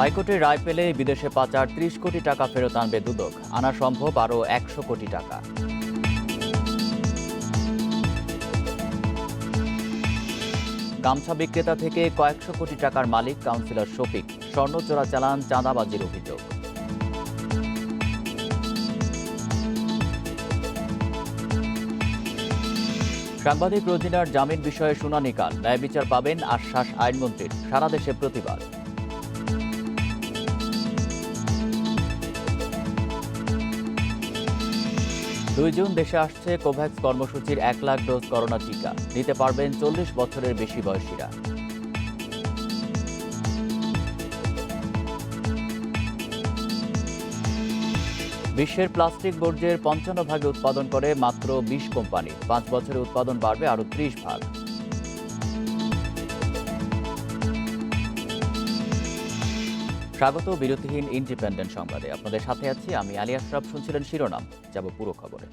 হাইকোর্টের রায় পেলে বিদেশে পাচার ৩০ কোটি টাকা ফেরত আনবে দুদক। আনা সম্ভব আরও ১০০ কোটি টাকা। গামছা বিক্রেতা থেকে কয়েকশো কোটি টাকার মালিক কাউন্সিলর শফিক। স্বর্ণ চোরাচালান, চাঁদাবাজির অভিযোগ। সাংবাদিক রোজিনার জামিন বিষয়ে শুনানি কাল। ন্যায় বিচার পাবেন আশ্বাস আইনমন্ত্রীর। সারা দেশে প্রতিবাদ। জুন দেশে আসছে কোভ্যাক্স কর্মসূচির ১ লাখ ডোজ করোনা টিকা। নিতে পারবেন ৪০ বছরের বেশি বয়সীরা। বিশ্বের প্লাস্টিক বর্জ্যের ৫৫ উৎপাদন করে মাত্র ২০ কোম্পানি। ৫ বছরে উৎপাদন বাড়বে আরও ৩০ ভাগ। স্বাগত বিরতিহীন ইন্ডিপেন্ডেন্ট সংবাদে। আপনাদের সাথে আছি আমি আলী আশরাফ। শুনছিলেন শিরোনাম, যাব পুরো খবরে।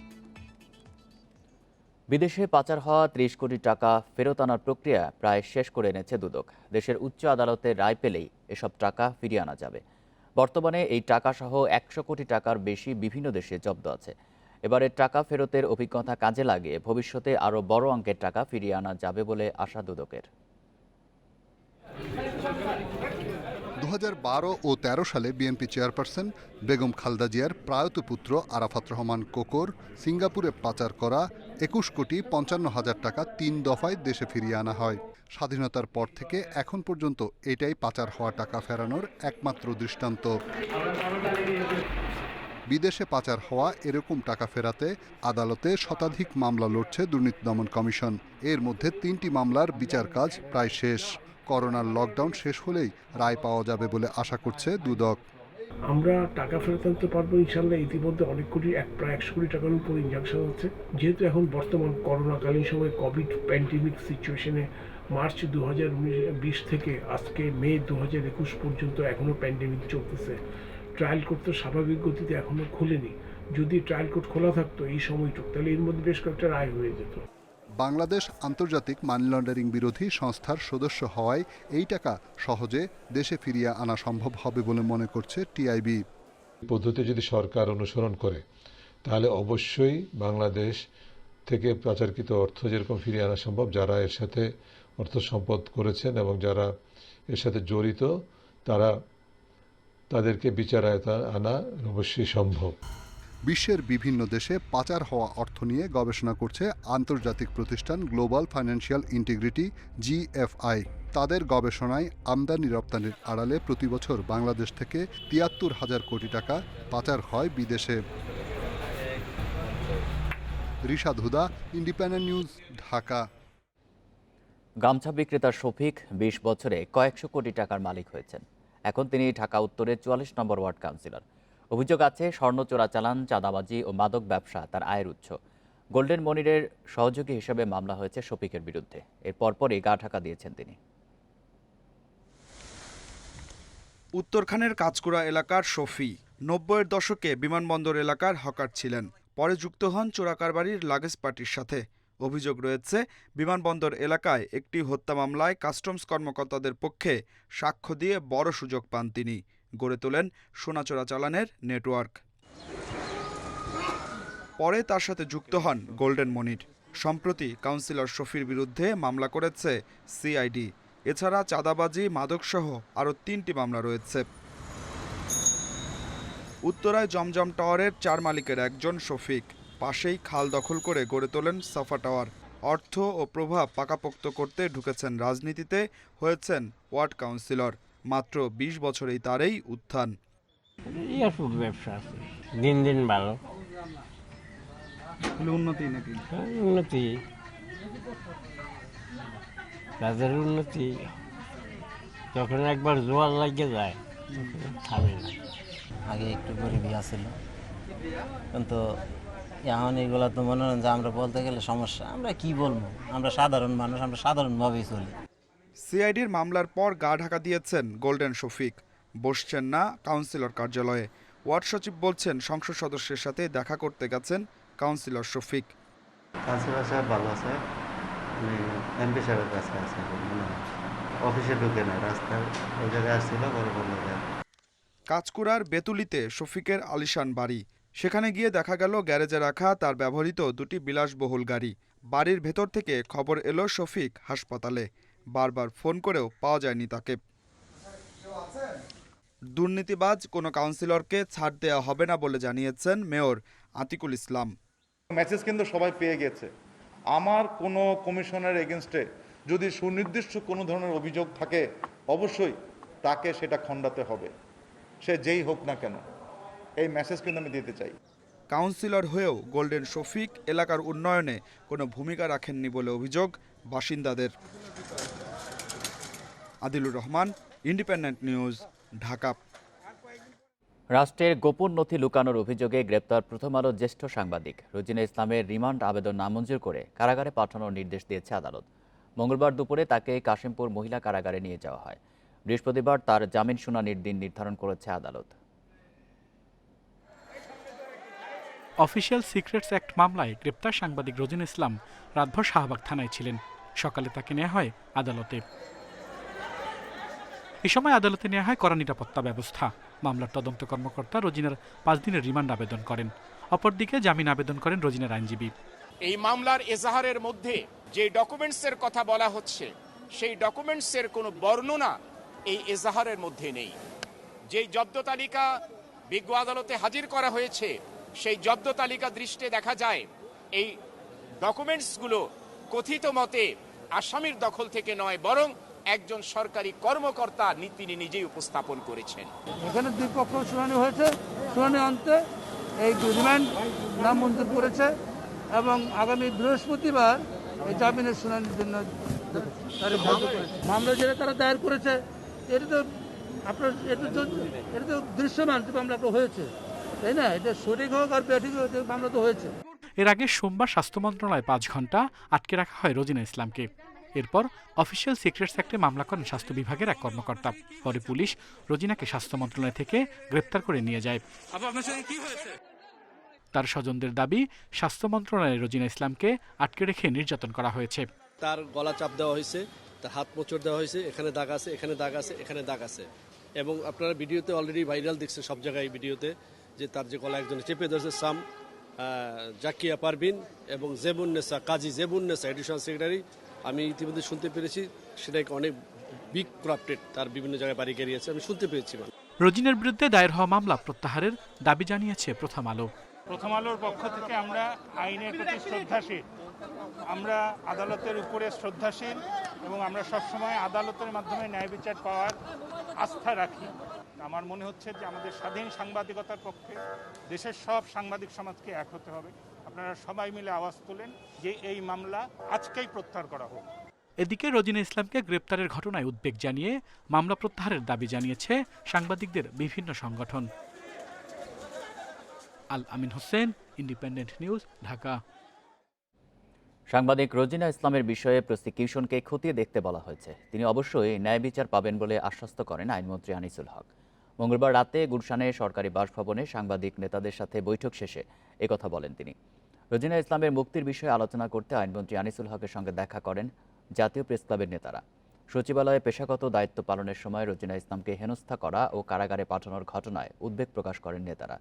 বিদেশে পাচার হওয়া ৩০ কোটি টাকা ফেরত আনার প্রক্রিয়া প্রায় শেষ করে এনেছে দুদক। দেশের উচ্চ আদালতের রায় পেলেই এসব টাকা ফিরিয়ে আনা যাবে। বর্তমানে এই টাকা সহ ১০০ কোটি টাকার বেশি বিভিন্ন দেশে জব্দ আছে। এবারের টাকা ফেরতের অভিজ্ঞতা কাজে লাগিয়ে ভবিষ্যতে আরও বড় অঙ্কের টাকা ফিরিয়ে আনা যাবে বলে আশা দুদকের। ২০১২ ও ১৩ সালে বিএনপি চেয়ারপারসন বেগম খালেদা জিয়ার প্রয়াত পুত্র আরাফাত রহমান কোকর সিঙ্গাপুরে পাচার করা ২১ কোটি ৫৫ হাজার টাকা ৩ দফায় দেশে ফিরিয়ে আনা হয়। স্বাধীনতার পর থেকে এখন পর্যন্ত এটাই পাচার হওয়া টাকা ফেরানোর একমাত্র দৃষ্টান্ত। বিদেশে পাচার হওয়া এরকম টাকা ফেরাতে আদালতে শতাধিক মামলা লড়ছে দুর্নীতি দমন কমিশন। এর মধ্যে ৩টি মামলার বিচার কাজ প্রায় শেষ। করোনার লকডাউন শেষ হলেই রায় পাওয়া যাবে বলে আশা করছে দুদক। আমরা টাকা ফেরত আনতে পারবো ইনশাল্লাহ। ইতিমধ্যে অনেক কোটি প্রায় ১০০ কোটি টাকার উপর ইনজেকশন হচ্ছে। যেহেতু এখন বর্তমান করোনাকালীন সময় কোভিড প্যান্ডেমিক সিচুয়েশনে মার্চ ২০২০ থেকে আজকে মে ২০২১ পর্যন্ত এখনও প্যান্ডেমিক চলতেছে। ট্রায়াল কোর্ট তো স্বাভাবিক গতিতে এখনও খোলেনি। যদি ট্রায়াল কোর্ট খোলা থাকতো এই সময়টুকু, তাহলে এর মধ্যে বেশ কয়েকটা রায় হয়ে যেত। বাংলাদেশ আন্তর্জাতিক মানি লন্ডারিং বিরোধী সংস্থার সদস্য হওয়ায় এই টাকা সহজে দেশে ফিরিয়ে আনা সম্ভব হবে বলে মনে করছে টিআইবি। পদ্ধতি যদি সরকার অনুসরণ করে তাহলে অবশ্যই বাংলাদেশ থেকে পাচারকৃত অর্থ যেরকম ফিরিয়ে আনা সম্ভব, যারা এর সাথে অর্থ সম্পদ করেছেন এবং যারা এর সাথে জড়িত তাদেরকে বিচারায় আনা অবশ্যই সম্ভব। বিশ্বের বিভিন্ন দেশে পাচার হওয়া অর্থ নিয়ে গবেষণা করছে আন্তর্জাতিক প্রতিষ্ঠান গ্লোবাল ফাইন্যান্সিয়াল ইন্টিগ্রিটি GFI। তাদের গবেষণায় আমদানি রপ্তানির আড়ালে প্রতি বছর বাংলাদেশ থেকে ৭৩,০০০ কোটি টাকা পাচার হয় বিদেশে। রিশাদ হুদা, ইন্ডিপেন্ডেন্ট নিউজ, ঢাকা। গামছা বিক্রেতা শফিক ২০ বছরে কয়েকশো কোটি টাকার মালিক হয়েছেন। এখন তিনি ঢাকা উত্তরের ৪৪ নম্বর ওয়ার্ড কাউন্সিলর। অভিযোগ আছে স্বর্ণ চোরাচালান, চাঁদাবাজি ও মাদক ব্যবসা তার আয়ের উৎস। গোল্ডেন মনিরের সহযোগী হিসেবে মামলা হয়েছে শফিকের বিরুদ্ধে। এর পরপরই গা ঢাকা দিয়েছেন তিনি। উত্তরখানের কাঁচকুড়া এলাকার শফি ৯০-এর দশকে বিমানবন্দর এলাকার হকার ছিলেন। পরে যুক্ত হন চোরাকারবারির লাগেজ পার্টির সাথে। অভিযোগ রয়েছে বিমানবন্দর এলাকায় একটি হত্যা মামলায় কাস্টমস কর্মকর্তাদের পক্ষে সাক্ষ্য দিয়ে বড় সুযোগ পান তিনি। গড়ে তোলেন সোনা চোরাচালানের নেটওয়ার্ক। পরে তার সাথে যুক্ত হন গোল্ডেন মনির। সম্প্রতি কাউন্সিলর শফির বিরুদ্ধে মামলা করেছে সিআইডি। এছাড়া চাঁদাবাজি, মাদকসহ আরও ৩টি মামলা রয়েছে। উত্তরায় জমজম টাওয়ারের ৪ মালিকের একজন শফিক। পাশেই খাল দখল করে গড়ে তোলেন সাফা টাওয়ার। অর্থ ও প্রভাব পাকাপোক্ত করতে ঢুকেছেন রাজনীতিতে, হয়েছেন ওয়ার্ড কাউন্সিলর। মাত্র ২০ বছরেই তার এই উত্থান। এয়ারপোর্ট ব্যবসা আছে, দিন দিন ভালো। উন্নতি নাকি? উন্নতি, কাজের উন্নতি। যখন একবার জোয়ার লাগিয়ে যায় তখন থামে না। আগে একটু গরিবই আছিল, কিন্তু এখন এগুলো তো মনে হয় যে আমরা বলতে গেলে সমস্যা। আমরা কি বলবো, আমরা সাধারণ মানুষ, আমরা সাধারণভাবেই চলি। সিআইডির মামলার পর গা ঢাকা দিয়েছেন গোল্ডেন শফিক। বসছেন না কাউন্সিলর কার্যালয়ে। ওয়ার্ড সচিব বলছেন সংসদ সদস্যের সাথে দেখা করতে গেছেন কাউন্সিলর শফিক। কাউন্সিলর সাহেব ভালো আছে, এমপি সাহেবের কাছে আছে, অফিসে ঢুকে না, রাস্তায় ওই জায়গায় আসছিল, পরে বললো যে কাঁচকুড়ার বেতুলিতে শফিকের আলিশান বাড়ি। সেখানে গিয়ে দেখা গেল গ্যারেজে রাখা তার ব্যবহৃত দুটি বিলাসবহুল গাড়ি। বাড়ির ভেতর থেকে খবর এলো শফিক হাসপাতালে। বারবার ফোন করেও পাওয়া যায়নি তাকে। দুর্নীতিবাজ কোনো কাউন্সিলরকে ছাড় দেওয়া হবে না বলে জানিয়েছেন মেয়র আতিকুল ইসলাম। মেসেজ কিন্তু সবাই পেয়ে গেছে। আমার কোনো কমিশনের এগেনস্টে যদি সুনির্দিষ্ট কোনো ধরনের অভিযোগ থাকে, অবশ্যই তাকে সেটা খণ্ডাতে হবে, সে যেই হোক না কেন। এই মেসেজ কিন্তু আমি দিতে চাই। কাউন্সিলর হয়েও গোল্ডেন শফিক এলাকার উন্নয়নে কোনো ভূমিকা রাখেননি বলে অভিযোগ বাসিন্দাদের। Adilur Rahman, independent news, Dhaka. রাষ্ট্রের গোপন নথি লুকানোর অভিযোগে গ্রেপ্তার প্রথম আলো জ্যেষ্ঠ সাংবাদিক রোজিনা ইসলামের রিমান্ড আবেদন নামঞ্জুর করে কারাগারে পাঠানোর নির্দেশ দিয়েছে আদালত। মঙ্গলবার দুপুরে তাকে কাশিমপুর মহিলা কারাগারে নিয়ে যাওয়া হয়। বৃহস্পতিবার তার জামিন শুনানির দিন নির্ধারণ করেছে আদালত। অফিসিয়াল সিক্রেটস অ্যাক্ট মামলায় গ্রেপ্তার সাংবাদিক রোজিনা ইসলাম রাতভর শাহবাগ থানায় ছিলেন। সকালে তাকে নেওয়া হয় আদালতে। এ সময় আদালতে নেওয়া হয় কড়া নিরাপত্তা ব্যবস্থা। মামলার তদন্ত কর্মকর্তা রোজিনার 5 দিনের রিমান্ড আবেদন করেন। অপরদিকে জামিন আবেদন করেন রোজিনার আইনজীবী। এই মামলার এজাহারের মধ্যে যে ডকুমেন্টসের কথা বলা হচ্ছে, সেই ডকুমেন্টসের কোনো বর্ণনা এই এজাহারের মধ্যে নেই। যেই জব্দ তালিকা বিজ্ঞ আদালতে হাজির করা হয়েছে, সেই জব্দ তালিকা দৃষ্টে দেখা যায় এই ডকুমেন্টসগুলো কথিত মতে আসামির দখল থেকে নয়, বরং একজন সরকারি কর্মকর্তা তিনি নিজেই উপস্থাপন করেছেন। এখানে দুই পক্ষ শুনানি হয়েছে। শুনানি অন্তে এই রিমান্ড নামঞ্জুর করেছে এবং আগামী বৃহস্পতিবার এই জামিনের শুনানির জন্য মামলা যেটা তারা দায়ের করেছে, এটা তো আপনার এটা তো দৃশ্যমান মামলা হয়েছে, তাই না? এটা সঠিক হোক আর ব্যাঠিক হোক, মামলা তো হয়েছে। এর আগে সোমবার স্বাস্থ্য মন্ত্রণালয় 5 ঘন্টা আটকে রাখা হয় রোজিনা ইসলামকে। এরপর অফিসিয়াল সিক্রেটস অ্যাক্টে মামলা করেন স্বাস্থ্য বিভাগের এক কর্মকর্তা। পরে পুলিশ রোজিনাকে স্বাস্থ্য মন্ত্রণালয় থেকে গ্রেপ্তার করে নিয়ে যায়। তার স্বজনদের দাবি, স্বাস্থ্য মন্ত্রণালয়ে রোজিনা ইসলামকে আটকে রেখে নির্যাতন করা হয়েছে। তার গলা চাপ দেওয়া হয়েছে, তার হাত মোচড় দেওয়া হয়েছে, এখানে দাগ আছে, এখানে দাগ আছে, এখানে দাগ আছে। এবং আপনারা ভিডিওতে অলরেডি ভাইরাল দেখছেন সব জায়গায় ভিডিওতে, যে তার যে গলা একজন চেপে ধরেছে সাম জাকিয়া পারভিন এবং জেবুন্নেসা, কাজী জেবুন্নেসা, এডিশনাল সেক্রেটারি। আমি ইতিমধ্যে শুনতে পেরেছি সেটা অনেক বিগ ক্রাফটেড, তার বিভিন্ন জায়গায় বাড়ি গেড়িয়েছে, আমি শুনতে পেরেছি। রোজিনার বিরুদ্ধে দায়ের হওয়া মামলা প্রত্যাহারের দাবি জানিয়েছে প্রথম আলো। প্রথম আলোর পক্ষ থেকে আমরা আইনের প্রতি শ্রদ্ধাশীল, আমরা আদালতের উপরে শ্রদ্ধাশীল এবং আমরা সবসময় আদালতের মাধ্যমে ন্যায় বিচার পাওয়ার আস্থা রাখি। আমার মনে হচ্ছে যে আমাদের স্বাধীন সাংবাদিকতার পক্ষে দেশের সব সাংবাদিক সমাজকে এক হতে হবে। আপনারা সবাই মিলে আওয়াজ তোলেন যে এই মামলা আজকেই প্রত্যাহার করা হোক। এদিকে রোজিনা ইসলামকে গ্রেপ্তারের ঘটনায় উদ্বেগ জানিয়ে মামলা প্রত্যাহারের দাবি জানিয়েছে সাংবাদিকদের বিভিন্ন সংগঠন। আল আমিন হোসেন, ইন্ডিপেন্ডেন্ট নিউজ, ঢাকা। সাংবাদিক রোজিনা ইসলামের বিষয়ে প্রসিকিউশনকে খতিয়ে দেখতে বলা হয়েছে। তিনি অবশ্যই ন্যায় বিচার পাবেন বলে আশ্বস্ত করেন আইনমন্ত্রী আনিসুল হক। মঙ্গলবার রাতে গুলশানে সরকারি বাসভবনে সাংবাদিক নেতাদের সাথে বৈঠক শেষে একথা বলেন তিনি। রোজিনা ইসলামের মুক্তির বিষয়ে আলোচনা করতে আইনমন্ত্রী আনিসুল হকের সঙ্গে দেখা করেন জাতীয় প্রেসক্লাবের নেতারা। সচিবালয়ে পেশাগত দায়িত্ব পালনের সময় রোজিনা ইসলামকে হেনস্থা করা ও কারাগারে পাঠানোর ঘটনায় উদ্বেগ প্রকাশ করেন নেতারা।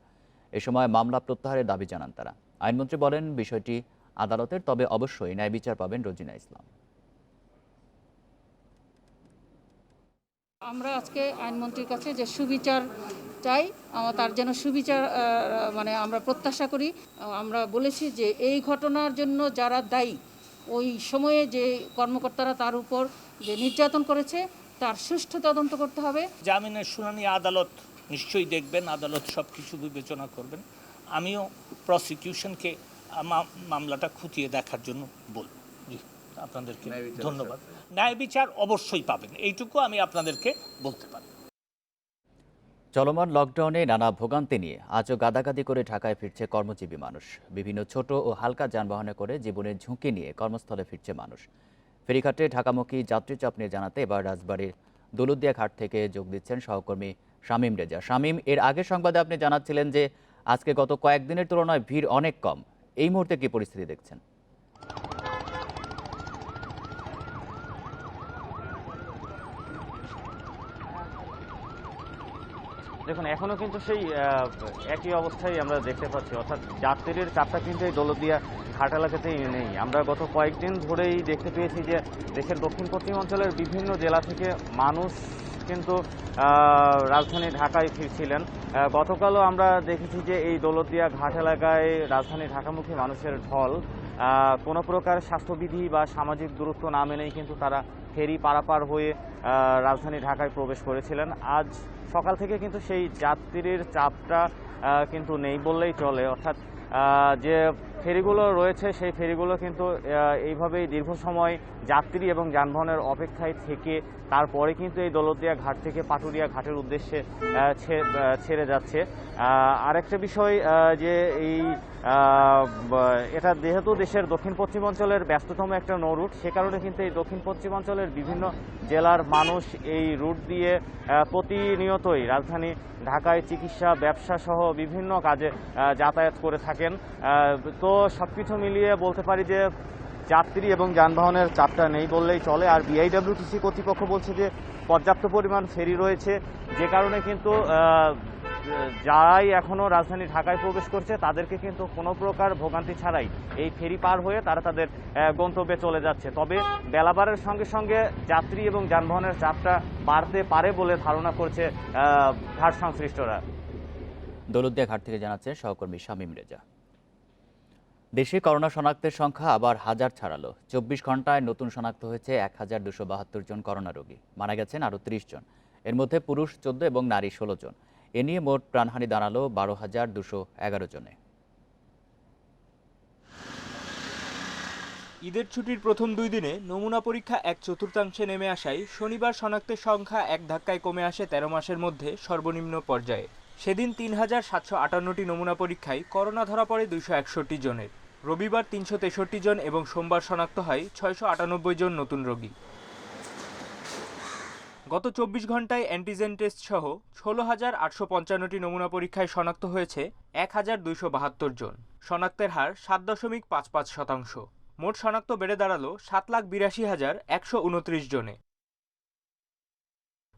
এ সময় মামলা প্রত্যাহারের দাবি জানান তারা। আইনমন্ত্রী বলেন, বিষয়টি আদালতের, তবে অবশ্যই ন্যায় বিচার পাবেন রোজিনা ইসলাম। আমরা আজকে আইনমন্ত্রীর কাছে যে সুবিচার চাই, তার যেন সুবিচার আমরা প্রত্যাশা করি। আমরা বলেছি যে এই ঘটনার জন্য যারা দায়ী, ওই সময়ে যে কর্মকর্তারা তার উপর যে নির্যাতন করেছে তার সুষ্ঠু তদন্ত করতে হবে। জামিনের শুনানি আদালত নিশ্চয়ই দেখবেন, আদালত সব কিছু বিবেচনা করবেন। আমিও প্রসিকিউশনকে মামলাটা খুঁটিয়ে দেখার জন্য বলব। জি, আপনাদেরকে ধন্যবাদ। ন্যায় বিচার অবশ্যই পাবেন, এইটুকু আমি আপনাদেরকে বলতে পারি। চলমান লকডাউনে নানা ভোগান্তি নিয়ে আজও গাদাগাদি করে ঢাকায় ফিরছে কর্মজীবী মানুষ। বিভিন্ন ছোট ও হালকা যানবাহনে করে জীবনের ঝুঁকি নিয়ে কর্মস্থলে ফিরছে মানুষ। ফেরিঘাটে ঢাকামুখী যাত্রী চাপ নিয়ে জানাতে এবার রাজবাড়ীর দৌলতদিয়া ঘাট থেকে যোগ দিচ্ছেন সহকর্মী শামীম রেজা। শামীম, এর আগে সংবাদে আপনি জানাচ্ছিলেন যে আজকে গত কয়েকদিনের তুলনায় ভিড় অনেক কম। এই মুহূর্তে কি পরিস্থিতি দেখছেন? দেখুন এখনও কিন্তু সেই একই অবস্থায় আমরা দেখতে পাচ্ছি, অর্থাৎ যাত্রীর চাপটা কিন্তু এই দৌলতদিয়া ঘাট এলাকাতেই নেই। আমরা গত কয়েকদিন ধরেই দেখতে পেয়েছি যে দেশের দক্ষিণ পশ্চিম অঞ্চলের বিভিন্ন জেলা থেকে মানুষ কিন্তু রাজধানী ঢাকায় ফিরছিলেন। গতকালও আমরা দেখেছি যে এই দৌলতদিয়া ঘাট এলাকায় রাজধানী ঢাকামুখী মানুষের ঢল। কোনো প্রকার স্বাস্থ্যবিধি বা সামাজিক দূরত্ব না মেনেই কিন্তু তারা ফেরি পারাপার হয়ে রাজধানী ঢাকায় প্রবেশ করেছিলেন। আজ সকাল থেকে কিন্তু সেই যাত্রীর চাপটা কিন্তু নেই বললেই চলে, অর্থাৎ যে ফেরিগুলো রয়েছে সেই ফেরিগুলো কিন্তু এইভাবেই দীর্ঘ সময় যাত্রী এবং যানবাহনের অপেক্ষায় থেকে তারপরে কিন্তু এই দৌলতদিয়া ঘাট থেকে পাটুরিয়া ঘাটের উদ্দেশ্যে ছেড়ে যাচ্ছে। আরেকটা বিষয় যে এই এটা যেহেতু দেশের দক্ষিণ পশ্চিম অঞ্চলের ব্যস্ততম একটা নৌ রুট, সে কারণে কিন্তু এই দক্ষিণ পশ্চিম অঞ্চলের বিভিন্ন জেলার মানুষ এই রুট দিয়ে প্রতিনিয়তই রাজধানী ঢাকায় চিকিৎসা, ব্যবসা সহ বিভিন্ন কাজে যাতায়াত করে থাকেন। তো সবকিছু মিলিয়ে বলতে পারি যে যাত্রী এবং যানবাহনের চাপটা নেই বললেই চলে। আর বিআইডব্লিউটিসি কর্তৃপক্ষ বলছে যে পর্যাপ্ত পরিমাণ ফেরি রয়েছে, যে কারণে কিন্তু যারাই এখনও রাজধানী ঢাকায় প্রবেশ করছে তাদেরকে কিন্তু কোনো প্রকার ভোগান্তি ছাড়াই এই ফেরি পার হয়ে তারা তাদের গন্তব্যে চলে যাচ্ছে। তবে বেলাবারের সঙ্গে সঙ্গে যাত্রী এবং যানবাহনের চাপটা বাড়তে পারে বলে ধারণা করছে ঘাট সংশ্লিষ্টরা। দৌলতদিয়া ঘাট থেকে জানাচ্ছে সহকর্মী শামীম রেজা। দেশে করোনা শনাক্তের সংখ্যা আবার হাজার ছাড়ালো। 24 ঘন্টায় নতুন শনাক্ত হয়েছে 1272 জন করোনা রোগী। মারা গেছেন আরও 30 জন, এর মধ্যে পুরুষ 14 এবং নারী 16 জন। এ নিয়ে মোট প্রাণহানি দাঁড়ালো 12,211 জনে। ঈদের ছুটির প্রথম 2 দিনে নমুনা পরীক্ষা 1/4 নেমে আসায় শনিবার শনাক্তের সংখ্যা এক ধাক্কায় কমে আসে 13 মাসের মধ্যে সর্বনিম্ন পর্যায়ে। সেদিন 3,758টি নমুনা পরীক্ষায় করোনা ধরা পড়ে 261 জনের। রবিবার 363 জন এবং সোমবার শনাক্ত হয় 698 জন নতুন রোগী। গত 24 ঘন্টায় অ্যান্টিজেন টেস্ট সহ 16,855টি নমুনা পরীক্ষায় শনাক্ত হয়েছে 1,272 জন। শনাক্তের হার 7.55%। মোট শনাক্ত বেড়ে দাঁড়ালো 7,82,129 জনে।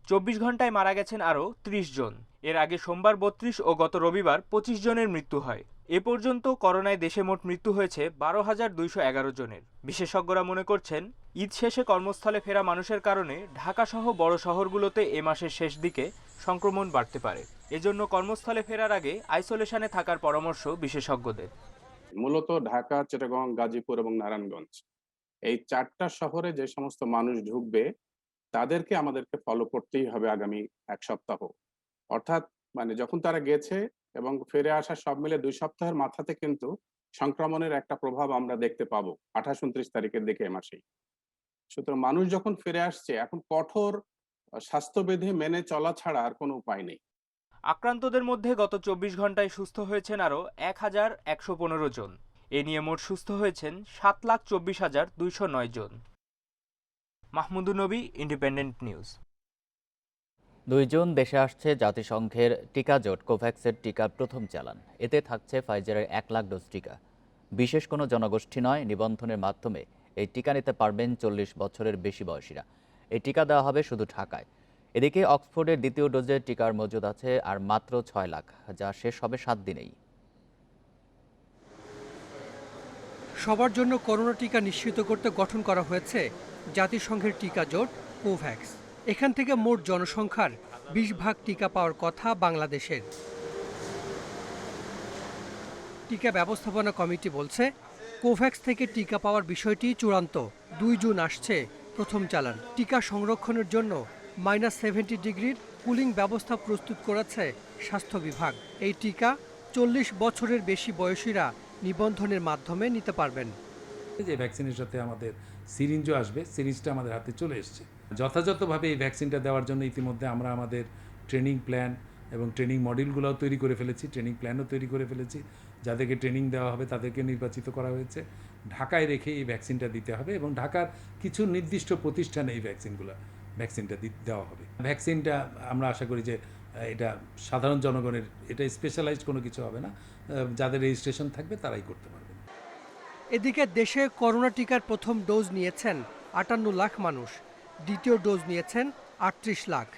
24 ঘন্টায় মারা গেছেন আরও 30 জন। এর আগে সোমবার 32 ও গত রবিবার 25 জনের মৃত্যু হয়। এ পর্যন্ত করোনায় দেশে মোট মৃত্যু হয়েছে 12,211 জনের। বিশেষজ্ঞরা মনে করছেন, ঈদ শেষে কর্মস্থলে ফেরা মানুষের কারণে ঢাকাসহ বড় শহরগুলোতে এ মাসের শেষ দিকে সংক্রমণ বাড়তে পারে। এজন্য কর্মস্থলে ফেরার আগে আইসোলেশনে থাকার পরামর্শ বিশেষজ্ঞদের। মূলত ঢাকা, চিটাগং, গাজীপুর এবং নারায়ণগঞ্জ, এই 4টা শহরে যে সমস্ত মানুষ ঢুকবে তাদেরকে আমাদেরকে ফলো করতেই হবে আগামী 1 সপ্তাহ। অর্থাৎ যখন তারা গেছে এবং ফিরে আসা সব মিলে 2 সপ্তাহের মাথাতে কিন্তু সংক্রমণের একটা প্রভাব আমরা দেখতে পাবো 28-29 তারিখের দিকে এ মাসেই। সুতরাং মানুষ যখন ফিরে আসছে, এখন কঠোর স্বাস্থ্যবিধি মেনে চলা ছাড়া আর কোনো উপায় নেই। আক্রান্তদের মধ্যে গত 24 ঘন্টায় সুস্থ হয়েছেন আরও 1,115 জন। এ নিয়ে মোট সুস্থ হয়েছেন 7,24,209 জন। মাহমুদুর নবী, ইন্ডিপেন্ডেন্ট নিউজ। 2 জুন দেশে আসছে জাতিসংঘের টিকা জোট কোভ্যাক্সের টিকার প্রথম চালান। এতে থাকছে ফাইজারের 1 লাখ ডোজ টিকা। বিশেষ কোনো জনগোষ্ঠী নয়, নিবন্ধনের মাধ্যমে এই টিকা নিতে পারবেন 40 বছরের বেশি বয়সীরা। এই টিকা দেওয়া হবে শুধু ঢাকায়। এদিকে অক্সফোর্ডের দ্বিতীয় ডোজের টিকার মজুদ আছে আর মাত্র 6 লাখ, যা শেষ হবে 7 দিনেই। সবার জন্য করোনা টিকা নিশ্চিত করতে গঠন করা হয়েছে জাতিসংঘের টিকা জোট কোভ্যাক্স। এখান থেকে মোট জনসংখ্যার 20 ভাগ টিকা পাওয়ার কথা বাংলাদেশের। টিকা ব্যবস্থাপনা কমিটি বলছে, কোভ্যাক্স থেকে টিকা পাওয়ার বিষয়টি চূড়ান্ত। 2 জুন আসছে প্রথম চালান। টিকা সংরক্ষণের জন্য -70 ডিগ্রির কুলিং ব্যবস্থা প্রস্তুত করেছে স্বাস্থ্য বিভাগ। এই টিকা 40 বছরের বেশি বয়সীরা নিবন্ধনের মাধ্যমে নিতে পারবেন। যে ভ্যাকসিনের সাথে আমাদের সিরিঞ্জও আসবে, সিরিঞ্জটা আমাদের হাতে চলে এসছে। যথাযথভাবে এই ভ্যাকসিনটা দেওয়ার জন্য ইতিমধ্যে আমরা আমাদের ট্রেনিং প্ল্যান এবং ট্রেনিং মডিউলগুলোও তৈরি করে ফেলেছি, ট্রেনিং প্ল্যানও তৈরি করে ফেলেছি। যাদেরকে ট্রেনিং দেওয়া হবে তাদেরকে নির্বাচিত করা হয়েছে। ঢাকায় রেখে এই ভ্যাকসিনটা দিতে হবে এবং ঢাকার কিছু নির্দিষ্ট প্রতিষ্ঠানে এই ভ্যাকসিনটা দেওয়া হবে। ভ্যাকসিনটা আমরা আশা করি যে এটা সাধারণ জনগণের, এটা স্পেশালাইজড কোনো কিছু হবে না, যাদের রেজিস্ট্রেশন থাকবে তারাই করতে পারবে। এদিকে দেশে করোনা টিকার প্রথম ডোজ নিয়েছেন 58 লাখ মানুষ, দ্বিতীয় ডোজ নিয়েছেন 38 লাখ।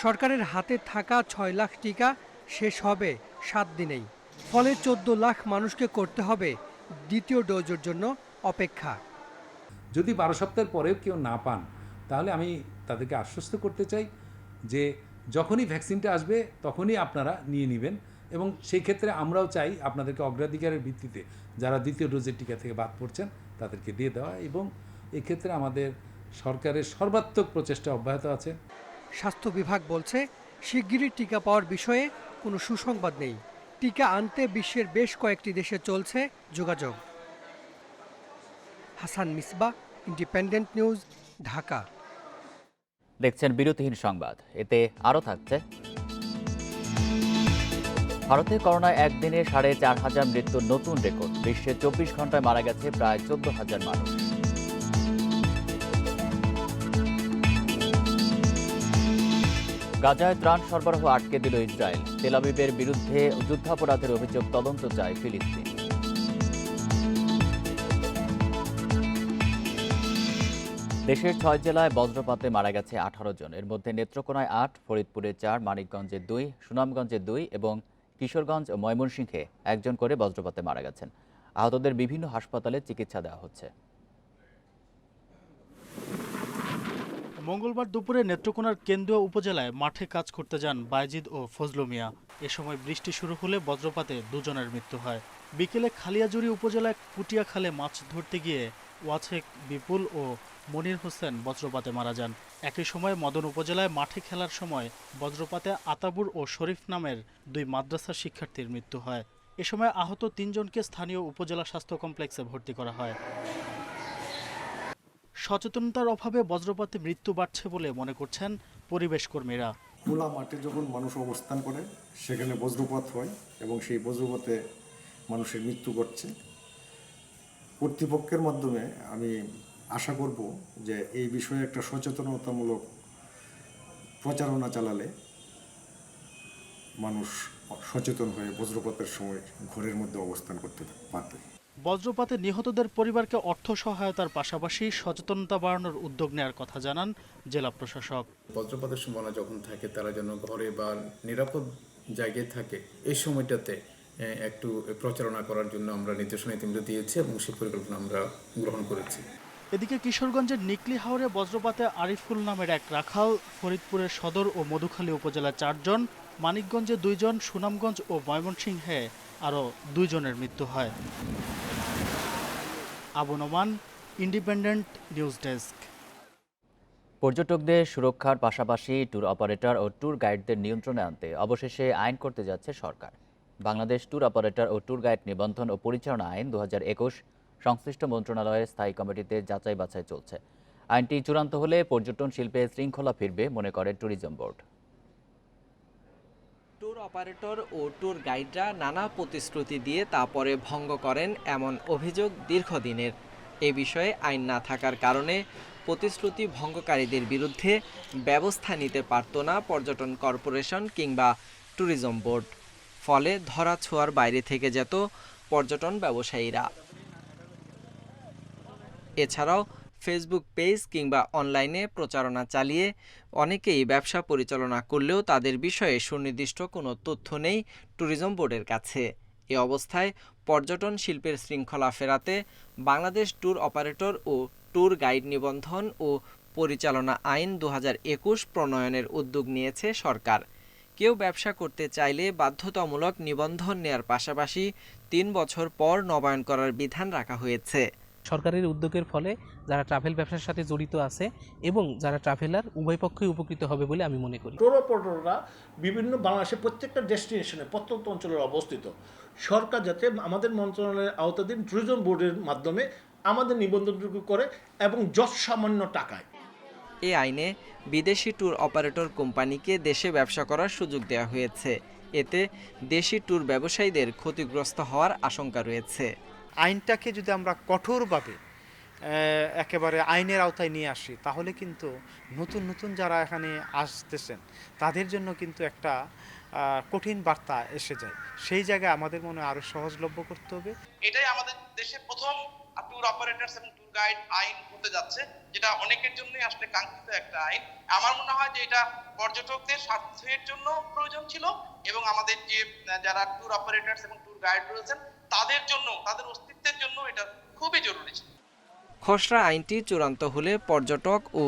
সরকারের হাতে থাকা 6 লাখ টিকা শেষ হবে 7 দিনেই। ফলে 14 লাখ মানুষকে করতে হবে দ্বিতীয় ডোজের জন্য অপেক্ষা। যদি 12 সপ্তাহের পরেও কেউ না পান, তাহলে আমি তাদেরকে আশ্বস্ত করতে চাই যে যখনই ভ্যাকসিনটা আসবে তখনই আপনারা নিয়ে নেবেন, এবং সেই ক্ষেত্রে আমরাও চাই আপনাদেরকে অগ্রাধিকারের ভিত্তিতে যারা দ্বিতীয় ডোজের টিকা থেকে বাদ পড়ছেন তাদেরকে দিয়ে দেওয়া, এবং এক্ষেত্রে আমাদের সরকারের সর্বাত্মক প্রচেষ্টা অব্যাহত আছে। স্বাস্থ্য বিভাগ বলছে শিগগিরই টিকা পাওয়ার বিষয়ে কোনো সুসংবাদ নেই। টিকা আনতে বিশ্বের বেশ কয়েকটি দেশে চলছে যোগাযোগ। Hasan Misbah, independent news, Dhaka. দেখছেন বিরতিহীন সংবাদ, এতে আরও থাকছে ভারতে করোনায় একদিনে 4,500 মৃত্যুর নতুন রেকর্ড। বিশ্বে 24 ঘন্টায় মারা গেছে প্রায় 14,000 মানুষ। গাজায় ত্রাণ সরবরাহ আটকে দিল ইসরায়েল। তেল আবিবের বিরুদ্ধে যুদ্ধাপরাধের অভিযোগ তদন্ত চায় ফিলিস্তিন। দেশের 6 জেলায় বজ্রপাতে মারা গেছে 18 জন। এর মধ্যে নেত্রকোনায় 8, ফরিদপুরে 4, মানিকগঞ্জে 2, সুনামগঞ্জে 2 এবং কিশোরগঞ্জ ও ময়মনসিংহে 1 জন করে বজ্রপাতে মারা গেছেন। আহতদের বিভিন্ন হাসপাতালে চিকিৎসা দেওয়া হচ্ছে। মঙ্গলবার দুপুরে নেত্রকোনার কেন্দ্রীয় উপজেলায় মাঠে কাজ করতে যান বায়েজিদ ও ফজলু মিয়া। এ সময় বৃষ্টি শুরু হলে বজ্রপাতে 2 জনের মৃত্যু হয়। বিকেলে খালিয়াজুড়ি উপজেলায় কুটিয়া খালে মাছ ধরতে গিয়ে ওয়াছেক বিপুল ও মনির হোসেন বজ্রপাতে মারা যান। একই সময় মদন উপজেলায় মাঠে খেলার সময় বজ্রপাতে আতাবুর ও শরীফ নামের 2 মাদ্রাসার শিক্ষার্থীর মৃত্যু হয়। এ সময় আহত 3 জনকে স্থানীয় উপজেলা স্বাস্থ্য কমপ্লেক্সে ভর্তি করা হয়। সচেতনতার অভাবে বজ্রপাতে মৃত্যু বাড়ছে বলে মনে করছেন পরিবেশ কর্মীরা। খোলা মাঠে যখন মানুষ অবস্থান করে সেখানে বজ্রপাত হয় এবং সেই বজ্রপাতে মানুষের মৃত্যু ঘটছে। কর্তৃপক্ষের মাধ্যমে আমি আশা করব যে এই বিষয়ে একটা সচেতনতামূলক প্রচারণা চালালে মানুষ সচেতন হয়ে বজ্রপাতের সময় ঘরের মধ্যে অবস্থান করতে পারবে। বজ্রপাতে নিহতদের পরিবারকে অর্থ সহায়তার পাশাপাশি সচেতনতা বাড়ানোর উদ্যোগ নেওয়ার কথা জানান জেলা প্রশাসক। বজ্রপাতের সম্ভাবনা যখন থাকে তারা যেন ঘরে বা নিরাপদ জায়গায় থাকে, এই সময়টাতে একটু প্রচারণা করার জন্য আমরা নির্দেশনা ইতিমধ্যে দিয়েছি এবং সেই পরিকল্পনা আমরা গ্রহণ করেছি। এদিকে কিশোরগঞ্জের নিকলি হাওরে বজ্রপাতে আরিফুল নামের এক রাখাল, ফরিদপুরের সদর ও মধুখালী উপজেলার 4 জন, মানিকগঞ্জে 2 জন, সুনামগঞ্জ ও ময়মনসিংহে আরও 2 জনের মৃত্যু হয়। Abu Noman, independent news desk. পর্যটকদের সুরক্ষার পাশাপাশি ট্যুর অপারেটর ও ট্যুর গাইডদের নিয়ন্ত্রণে আনতে অবশেষে আইন করতে যাচ্ছে সরকার। বাংলাদেশ ট্যুর অপারেটর ও ট্যুর গাইড নিবন্ধন ও পরিচালনা আইন 2021 সংশ্লিষ্ট মন্ত্রণালয়ের স্থায়ী কমিটিতে যাচাই বাছাই চলছে। আইনটি চূড়ান্ত হলে পর্যটন শিল্পে শৃঙ্খলা ফিরবে বলে করে ট্যুরিজম বোর্ড। ট্যুর অপারেটর ও ট্যুর গাইডরা নানা প্রতিশ্রুতি দিয়ে তা পরে ভঙ্গ করেন এমন অভিযোগ দীর্ঘদিনের। এ বিষয়ে আইন না থাকার কারণে প্রতিশ্রুতি ভঙ্গকারীদের বিরুদ্ধে ব্যবস্থা নিতে পারত না পর্যটন কর্পোরেশন কিংবা ট্যুরিজম বোর্ড। ফলে ধরা ছোঁয়ার বাইরে থেকে যেত পর্যটন ব্যবসায়ীরা। এছাড়াও ফেসবুক পেজ কিংবা অনলাইনে প্রচারণা চালিয়ে অনেকেই ব্যবসা পরিচালনা করলেও তাদের বিষয়ে সুনির্দিষ্ট কোনো তথ্য নেই ট্যুরিজম বোর্ডের কাছে। এ অবস্থায় পর্যটন শিল্পের শৃঙ্খলা ফেরাতে বাংলাদেশ ট্যুর অপারেটর ও ট্যুর গাইড নিবন্ধন ও পরিচালনা আইন 2021 প্রণয়নের উদ্যোগ নিয়েছে সরকার। কেউ ব্যবসা করতে চাইলে বাধ্যতামূলক নিবন্ধন নেয়ার পাশাপাশি 3 বছর পর নবায়ন করার বিধান রাখা হয়েছে। সরকারের উদ্যোগের ফলে যারা ট্রাভেল ব্যবসার সাথে জড়িত আছে এবং যারা ট্রাভেলার উভয় পক্ষই উপকৃত হবে বলে আমি মনে করি। ট্যুর অপারেটররা বিভিন্ন বাংলাদেশের প্রত্যেকটা ডেস্টিনেশনে প্রত্যন্ত অঞ্চলের অবস্থিত। সরকার যাতে আমাদের মন্ত্রণালয়ের আওতাধীন ট্যুরিজম বোর্ডের মাধ্যমে আমাদের নিবন্ধনটুকু করে এবং যৎসামান্য টাকায়। এই আইনে বিদেশি ট্যুর অপারেটর কোম্পানিকে দেশে ব্যবসা করার সুযোগ দেওয়া হয়েছে। এতে দেশি ট্যুর ব্যবসায়ীদের ক্ষতিগ্রস্ত হওয়ার আশঙ্কা রয়েছে। আইনটাকে যদি আমরা কঠোরভাবে একেবারে আইনের আওতায় নিয়ে আসি তাহলে কিন্তু নতুন নতুন যারা এখানে আসতেছেন তাদের জন্য কিন্তু একটা কঠিন বার্তা এসে যায়। সেই জায়গায় আমাদের মনে আরো সহজলভ্য করতে হবে। এটাই আমাদের দেশে প্রথম ট্যুর অপারেটরস এবং ট্যুর গাইড আইন হতে যাচ্ছে, যেটা অনেকের জন্যই আসলে কাঙ্ক্ষিত একটা আইন। আমার মনে হয় যে এটা পর্যটকদের স্বার্থের জন্য প্রয়োজন ছিল এবং আমাদের যে যারা ট্যুর অপারেটরস এবং ট্যুর গাইড রয়েছেন তাদের জন্য, তাদের অস্তিত্বের জন্য এটা খুবই জরুরি ছিল। খসড়া আইনটি চূড়ান্ত হলে পর্যটক ও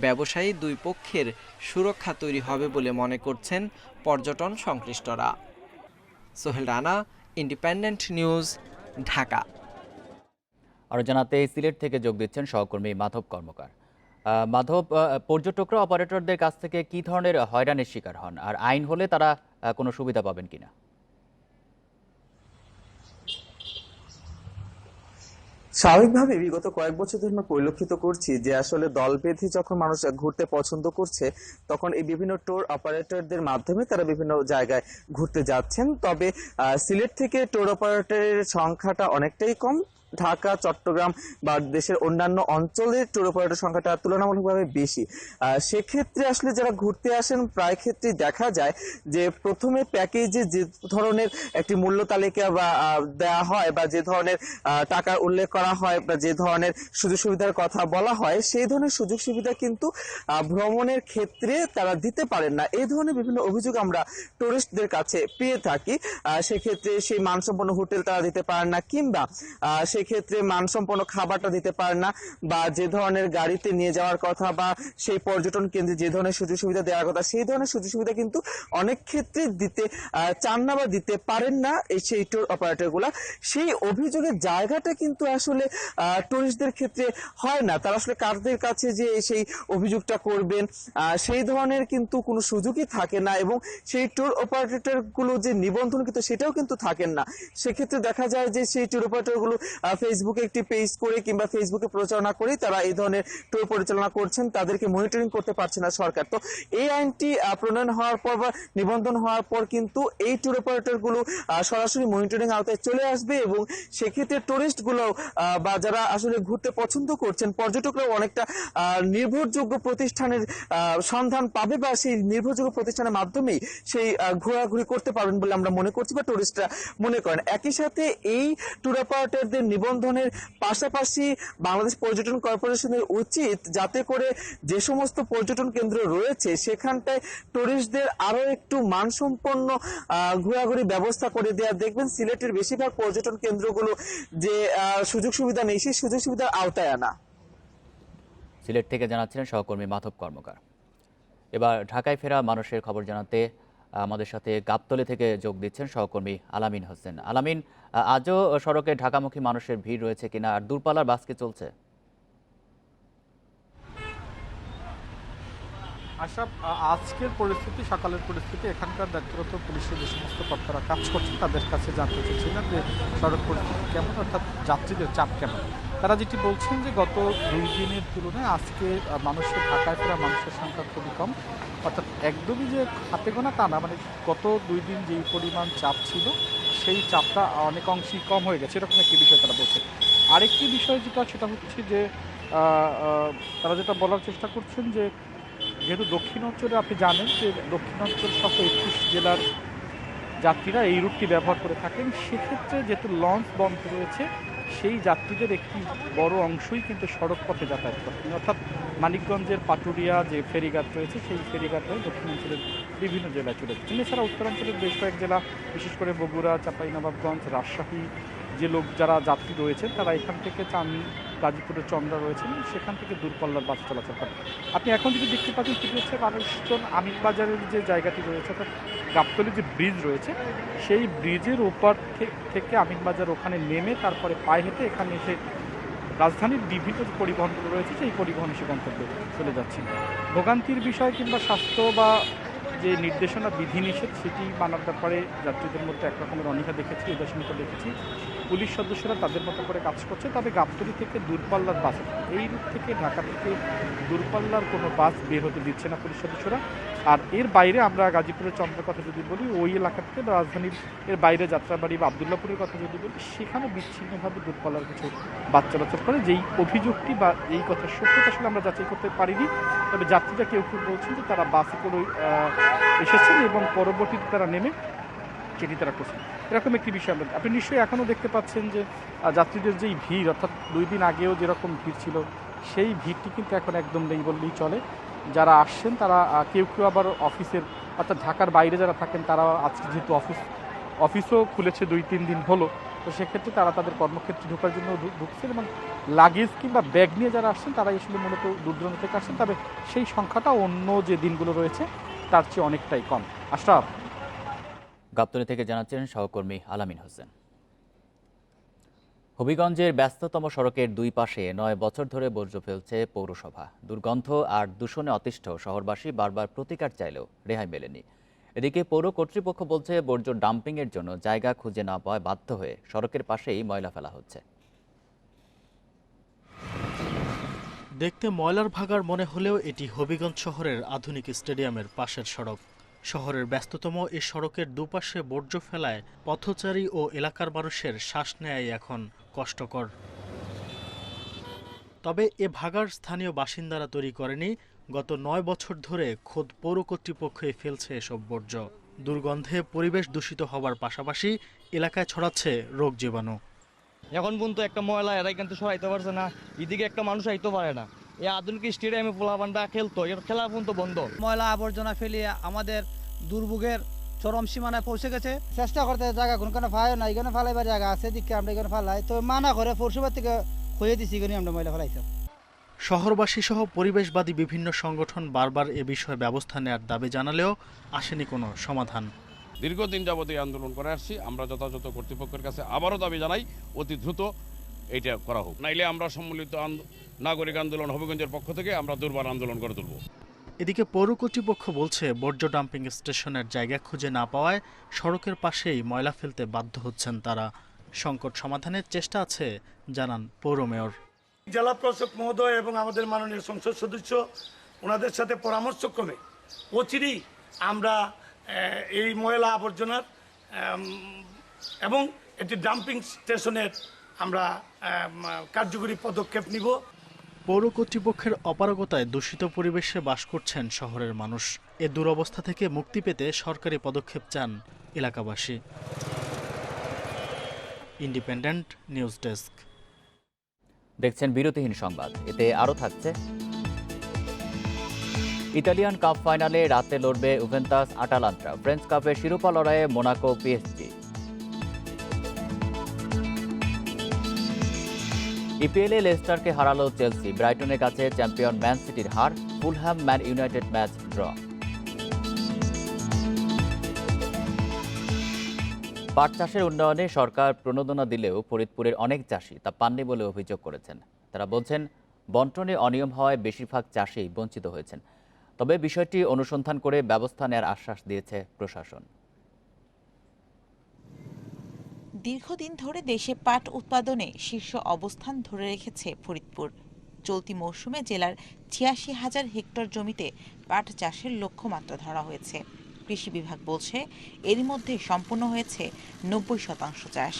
ব্যবসায়ী দুই পক্ষের সুরক্ষা তৈরি হবে বলে মনে করছেন পর্যটন সংশ্লিষ্টরা। Sohel Rana, independent news, Dhaka. আরও জানাতে সিলেট থেকে যোগ দিচ্ছেন সহকর্মী মাধব কর্মকার। মাধব, পর্যটকরা অপারেটরদের কাছ থেকে কি ধরনের হয়রানির শিকার হন, আর আইন হলে তারা কোনো সুবিধা পাবেন কিনা? স্বাভাবিকভাবে বিগত কয়েক বছর ধরে আমরা পরিলক্ষিত করছি যে আসলে দল বেঁধে যখন মানুষ ঘুরতে পছন্দ করছে তখন এই বিভিন্ন ট্যুর অপারেটরদের মাধ্যমে তারা বিভিন্ন জায়গায় ঘুরতে যাচ্ছেন। তবে সিলেট থেকে ট্যুর অপারেটরের সংখ্যাটা অনেকটাই কম। ঢাকা, চট্টগ্রাম বা দেশের অন্যান্য অঞ্চলের ট্যুর অপারেটর সংখ্যাটা তুলনামূলকভাবে বেশি। সেক্ষেত্রে আসলে যারা ঘুরতে আসেন প্রায় ক্ষেত্রেই দেখা যায় যে প্রথমে প্যাকেজে যে ধরনের একটি মূল্য তালিকা বা দেওয়া হয় বা যে ধরনের টাকার উল্লেখ করা হয় বা যে ধরনের সুযোগ সুবিধার কথা বলা হয় সেই ধরনের সুযোগ সুবিধা কিন্তু ভ্রমণের ক্ষেত্রে তারা দিতে পারেন না। এই ধরনের বিভিন্ন অভিযোগ আমরা টুরিস্টদের কাছে পেয়ে থাকি। সেক্ষেত্রে সেই মানসম্পন্ন হোটেল তারা দিতে পারেন না, কিংবা সেক্ষেত্রে মানসম্পন্ন খাবারটা দিতে পারে না, বা যে ধরনের গাড়িতে নিয়ে যাওয়ার কথা বা সেই পর্যটন কেন্দ্রে যে ধরনের সুযোগ সুবিধা দেওয়ার কথা সেই ধরনের সুযোগ সুবিধা কিন্তু অনেক ক্ষেত্রে দিতে চান না বা দিতে পারেন না সেই ট্যুর অপারেটর গুলা। সেই অভিযোগের জায়গাটা কিন্তু আসলে টুরিস্টদের ক্ষেত্রে হয় না। তারা আসলে কারদের কাছে যে সেই অভিযোগটা করবেন সেই ধরনের কিন্তু কোনো সুযোগই থাকে না, এবং সেই ট্যুর অপারেটর গুলো যে নিবন্ধন কিন্তু সেটাও কিন্তু থাকেন না। সেক্ষেত্রে দেখা যায় যে সেই ট্যুর অপারেটর গুলো ফেসবুকে একটি পেজ করে কিংবা ফেসবুকে প্রচারণা করে তারা এই ধরনের ট্যুর পরিচালনা করছেন, তাদেরকে মনিটরিং করতে পারছে না সরকার। তো এই আইনটি প্রণয়ন হওয়ার পর বা নিবন্ধন হওয়ার পর কিন্তু এই ট্যুর অপারেটর গুলো সরাসরি মনিটরিং আওতায় চলে আসবে, এবং সেক্ষেত্রে টুরিস্ট গুলো বা যারা আসলে ঘুরতে পছন্দ করছেন পর্যটকরাও অনেকটা নির্ভরযোগ্য প্রতিষ্ঠানের সন্ধান পাবে বা সেই নির্ভরযোগ্য প্রতিষ্ঠানের মাধ্যমেই সেই ঘোরাঘুরি করতে পারবেন বলে আমরা মনে করছি বা টুরিস্টরা মনে করেন। একই সাথে এই ট্যুর অপারেটরদের নিবন্ধনের পাশাপাশি বাংলাদেশ পর্যটন কর্পোরেশনের উচিত যাতে করে যে সমস্ত পর্যটন কেন্দ্র রয়েছে সেখানটায় টুরিস্টদের আরো একটু মানসম্পন্ন ঘোরাঘুরি ব্যবস্থা করে দেওয়া। দেখবেন সিলেটের বেশিরভাগ পর্যটন কেন্দ্রগুলো যে সুযোগ সুবিধা নেই সেই সুযোগ সুবিধার আওতায় আনা। সিলেট থেকে জানাচ্ছিলেন সহকর্মী মাধব কর্মকার। এবার ঢাকায় ফেরা মানুষের খবর জানাতে আমাদের সাথে গাবতলী থেকে যোগ দিচ্ছেন সহকর্মী আলামিন হোসেন। আলামিন, আজও সড়কে ঢাকামুখী মানুষের ভিড় রয়েছে কিনা, আর দূরপাল্লার বাস কি চলছে? আশরাফ, আজকের পরিস্থিতি, সকালের পরিস্থিতি, এখানকার দায়িত্বরত পুলিশের যে সমস্ত কর্তারা কাজ করছেন তাদের কাছে জানতে চেয়েছিলেন যে সড়ক পরিস্থিতি কেমন, অর্থাৎ যাত্রীদের চাপ কেমন। তারা যেটি বলছেন যে গত 2 দিনের তুলনায় আজকে মানুষের ঢাকায় ফেরা মানুষের সংখ্যা খুবই কম, অর্থাৎ একদমই যে হাতে গোনা তা না, মানে গত 2 দিন যেই পরিমাণ চাপ ছিল সেই চাপটা অনেক অংশেই কম হয়ে গেছে, এরকম একটি বিষয় তারা বলছেন। আরেকটি বিষয় যেটা সেটা হচ্ছে যে তারা যেটা বলার চেষ্টা করছেন যে যেহেতু দক্ষিণাঞ্চলে আপনি জানেন যে দক্ষিণাঞ্চল সহ 21 জেলার যাত্রীরা এই রুটটি ব্যবহার করে থাকেন, সেক্ষেত্রে যেহেতু লঞ্চ বন্ধ রয়েছে সেই যাত্রীদের একটি বড় অংশই কিন্তু সড়ক পথে যাতায়াত করতেন, অর্থাৎ মানিকগঞ্জের পাটুরিয়া যে ফেরিঘাট রয়েছে সেই ফেরিঘাট হয়ে দক্ষিণাঞ্চলের বিভিন্ন জেলায় চলে যাচ্ছেন। এছাড়া উত্তরাঞ্চলের বেশ কয়েক জেলা, বিশেষ করে বগুড়া, চাঁপাইনবাবগঞ্জ, রাজশাহী যে লোক যারা যাত্রী রয়েছেন তারা এখান থেকে গাজীপুরের চন্দ্রা রয়েছেন, সেখান থেকে দূরপাল্লার বাস চলাচল করে। আপনি এখন যদি দেখতে পাচ্ছেন সেটি হচ্ছে মানুষজন আমিনবাজারের যে জায়গাটি রয়েছে, অর্থাৎ গাবতলী যে ব্রিজ রয়েছে সেই ব্রিজের ওপার থেকে আমিনবাজার ওখানে নেমে তারপরে পায়ে হেঁটে এখানে এসে রাজধানীর বিভিন্ন যে পরিবহনগুলো রয়েছে সেই পরিবহন সে গন্তব্যে চলে যাচ্ছে। ভোগান্তির বিষয় কিংবা স্বাস্থ্য বা যে নির্দেশনা বিধিনিষেধ সেটি মানার ব্যাপারে যাত্রীদের মধ্যে একরকমের অনীহা দেখেছি, উদাসীনতা দেখেছি। পুলিশ সদস্যরা তাদের মতো করে কাজ করছে, তবে গাবতলী থেকে দূরপাল্লার বাস, এই রুট থেকে ঢাকা থেকে দূরপাল্লার কোনো বাস বের হতে দিচ্ছে না পুলিশ সদস্যরা। আর এর বাইরে আমরা গাজীপুরের চন্দ্রের কথা যদি বলি, ওই এলাকা থেকে রাজধানীর এর বাইরে যাত্রাবাড়ি বা আবদুল্লাপুরের কথা যদি বলি, সেখানে বিচ্ছিন্নভাবে দূরপাল্লার কিছু বাস চলাচল করে। যেই অভিযোগটি বা এই কথার সত্যতা আসলে আমরা যাচাই করতে পারিনি, তবে যাত্রীরা কেউ কেউ বলছেন যে তারা বাসে করে এসেছেন এবং পরবর্তীতে তারা নেমে সেটি তারা করছেন, এরকম একটি বিষয় আমরা। আপনি নিশ্চয়ই এখনও দেখতে পাচ্ছেন যে যাত্রীদের যেই ভিড়, অর্থাৎ 2 দিন আগেও যেরকম ভিড় ছিল সেই ভিড়টি কিন্তু এখন একদম নেই বললেই চলে। যারা আসছেন তারা কেউ কেউ আবার অফিসের অর্থাৎ ঢাকার বাইরে যারা থাকেন তারা আজকে যেহেতু অফিসও খুলেছে 2-3 দিন হলো, তো সেক্ষেত্রে তারা তাদের কর্মক্ষেত্রে ঢোকার জন্য ঢুকছেন এবং লাগেজ কিংবা ব্যাগ নিয়ে যারা আসছেন তারা আসলে মূলত দূর দূরান্ত থেকে আসছেন, তবে সেই সংখ্যাটা অন্য যে দিনগুলো রয়েছে তার চেয়ে অনেকটাই কম। আশরাফ, গাবতলী থেকে জানাচ্ছেন সহকর্মী আলামিন হোসেন। হবিগঞ্জের ব্যস্ততম সড়কের দুই পাশে 9 বছর ধরে বর্জ্য ফেলছে পৌরসভা। দুর্গন্ধ আর দূষণে অতিষ্ঠ শহরবাসী বারবার প্রতিকার চাইলেও রেহাই মেলেনি। এদিকে পৌর কর্তৃপক্ষ বলছে বর্জ্য ডাম্পিংয়ের জন্য জায়গা খুঁজে না পাওয়ায় বাধ্য হয়ে সড়কের পাশেই ময়লা ফেলা হচ্ছে। দেখতে ময়লার ভাগাড় মনে হলেও এটি হবিগঞ্জ শহরের আধুনিক স্টেডিয়ামের পাশের সড়ক। শহরের ব্যস্ততম এই সড়কের দুপাশে বর্জ্য ফেলায় পথচারী ও এলাকার মানুষের শ্বাস নেয়াই এখন কষ্টকর। তবে এ ভাগাড় স্থানীয় বাসিন্দারা তৈরি করেনি, গত 9 বছর ধরে খোদ পৌর কর্তৃপক্ষই ফেলছে এসব বর্জ্য। দুর্গন্ধে পরিবেশ দূষিত হবার পাশাপাশি এলাকায় ছড়াচ্ছে রোগ জীবাণু। এখন পর্যন্ত একটা ময়লা এরা কিন্তু সরাইতে পারছে না, এদিকে একটা মানুষ আইতে পারে না। এই আধুনিক স্টেডিয়ামে পোলাপানটা খেলতো, এর খেলা পর্যন্ত বন্ধ। ময়লা আবর্জনা ফেলিয়ে আমাদের দুর্ভোগের চরম সীমানায় পৌঁছে গেছে। চেষ্টা করতে জায়গা কোনো ফালাই না, এখানে ফালাইবার জায়গা আছে দিকে আমরা এখানে ফালাই, তো মানা করে পৌরসভা থেকে হয়ে দিছি এখানে আমরা ময়লা ফেলাইতাম। শহরবাসী সহ পরিবেশবাদী বিভিন্ন সংগঠন বারবার এ বিষয়ে ব্যবস্থা নেওয়ার দাবি জানালেও আসেনি কোনো সমাধান। দীর্ঘদিন যাবত এই আন্দোলন করে আসছি, আমরা যথাযথ কর্তৃপক্ষের কাছে আবারও দাবি জানাই অতি দ্রুত এইটা করা হোক, নাইলে আমরা সম্মিলিত নাগরিক আন্দোলন হবিগঞ্জের পক্ষ থেকে আমরা দুর্বার আন্দোলন করে তুলব। এদিকে পৌর কর্তৃপক্ষ বলছে বর্জ্য ডাম্পিং স্টেশনের জায়গা খুঁজে না পাওয়ায় সড়কের পাশেই ময়লা ফেলতে বাধ্য হচ্ছেন তারা। সংকট সমাধানের চেষ্টা আছে জানান পৌর মেয়র। জেলা প্রশাসক মহোদয় এবং আমাদের মাননীয় সংসদ সদস্য ওনাদের সাথে পরামর্শক্রমে অচিরেই আমরা এই ময়লা আবর্জনার এবং একটি ডাম্পিং স্টেশনের আমরা কার্যকরী পদক্ষেপ নিব। পৌর কর্তৃপক্ষের অপারগতায় দূষিত পরিবেশে বাস করছেন শহরের মানুষ। এ দুরবস্থা থেকে মুক্তি পেতে সরকারি পদক্ষেপ চান এলাকাবাসী। Independent news desk. দেখছেন বিরতিহীন সংবাদ, এতে আরও থাকছে ইতালিয়ান কাপ ফাইনালে রাতে লড়বে জুভেন্টাস আটালান্টা। ফ্রেঞ্চ কাপে শিরোপা লড়াইয়ে মোনাকো পিএসজি। ইপিএলে লেস্টারকে হারালো চেলসি। ব্রাইটনের কাছে চ্যাম্পিয়ন ম্যান সিটির হার। Fulham Man United match draw. পাট চাষের উন্নয়নে সরকার প্রণোদনা দিলেও ফরিদপুরের অনেক চাষি তা পাননি বলে অভিযোগ করেছেন। তারা বলছেন বন্টনে অনিয়ম হওয়ায় বেশিরভাগ চাষি বঞ্চিত হয়েছেন। তবে বিষয়টি অনুসন্ধান করে ব্যবস্থা নেওয়ার আশ্বাস দিয়েছে প্রশাসন। দীর্ঘদিন ধরে দেশে পাট উৎপাদনে শীর্ষ অবস্থান ধরে রেখেছে ফরিদপুর। চলতি মৌসুমে জেলার ৮৬,০০০ হেক্টর জমিতে পাট চাষের লক্ষ্যমাত্রা ধরা হয়েছে। কৃষি বিভাগ বলছে এরই মধ্যে সম্পন্ন হয়েছে ৯০% চাষ।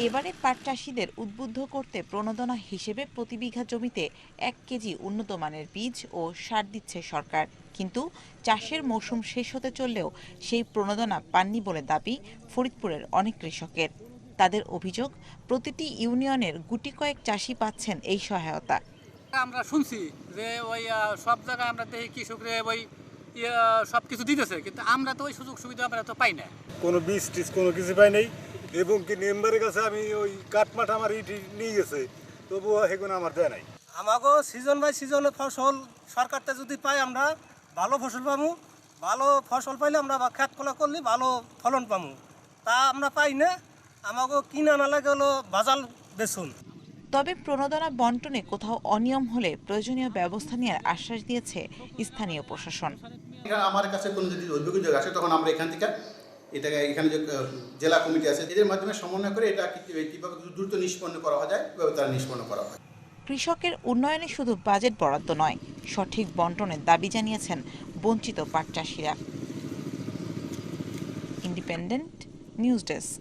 এবারে পাট চাষিদের উদ্বুদ্ধ করতে প্রণোদনা হিসেবে প্রতি বিঘা জমিতে ১ কেজি উন্নত মানের বীজ ও সার দিচ্ছে সরকার। কিন্তু চাষের মৌসুম শেষ হতে চললেও সেই প্রণোদনা পাননি বলে দাবি ফরিদপুরের অনেক কৃষকের। তাদের অভিযোগ, প্রতিটি ইউনিয়নের গুটি কয়েক চাষি পাচ্ছেন এই সহায়তা। আমরা শুনছি যে ওই সব জায়গায় আমরা দেখি কৃষকরা ওই সব কিছু দিতেছে, কিন্তু আমরা তো ওই সুযোগ সুবিধা আমরা তো পাই না। কোনো বীজ টিজ কোনো কিছু পাই নাই, এবং কি মেম্বারের কাছে আমি ওই কাঠমাঠ আমার ইটি নিয়ে গেছে, তবুও সেগুলো আমার দেয় নাই। আমাকে সিজন বাই সিজনে ফসল সরকারটা যদি পাই আমরা ভালো ফসল পাবো, ভালো ফসল পাইলে আমরা খেত খোলা করলে ভালো ফলন পাবো, তা আমরা পাই না। আমাকে কিনা না লাগে হলো বাজার বেচুন। তবে প্রণোদনা বন্টনে কোথাও অনিয়ম হলে প্রয়োজনীয় ব্যবস্থা নেওয়ার আশ্বাস দিয়েছে স্থানীয় প্রশাসন। আমার কাছে কোনো যদি অভিযোগ আসে তখন আমরা এখান থেকে এটাকে এখানে যে জেলা কমিটি আছে এদের মাধ্যমে সমন্বয় করে এটা কীভাবে দ্রুত নিষ্পন্ন করা যায় তারা নিষ্পন্ন করা হয়। কৃষকের উন্নয়নে শুধু বাজেট বরাদ্দ নয়, সঠিক বন্টনের দাবি জানিয়েছেন বঞ্চিত পাট চাষিরা। Independent news desk.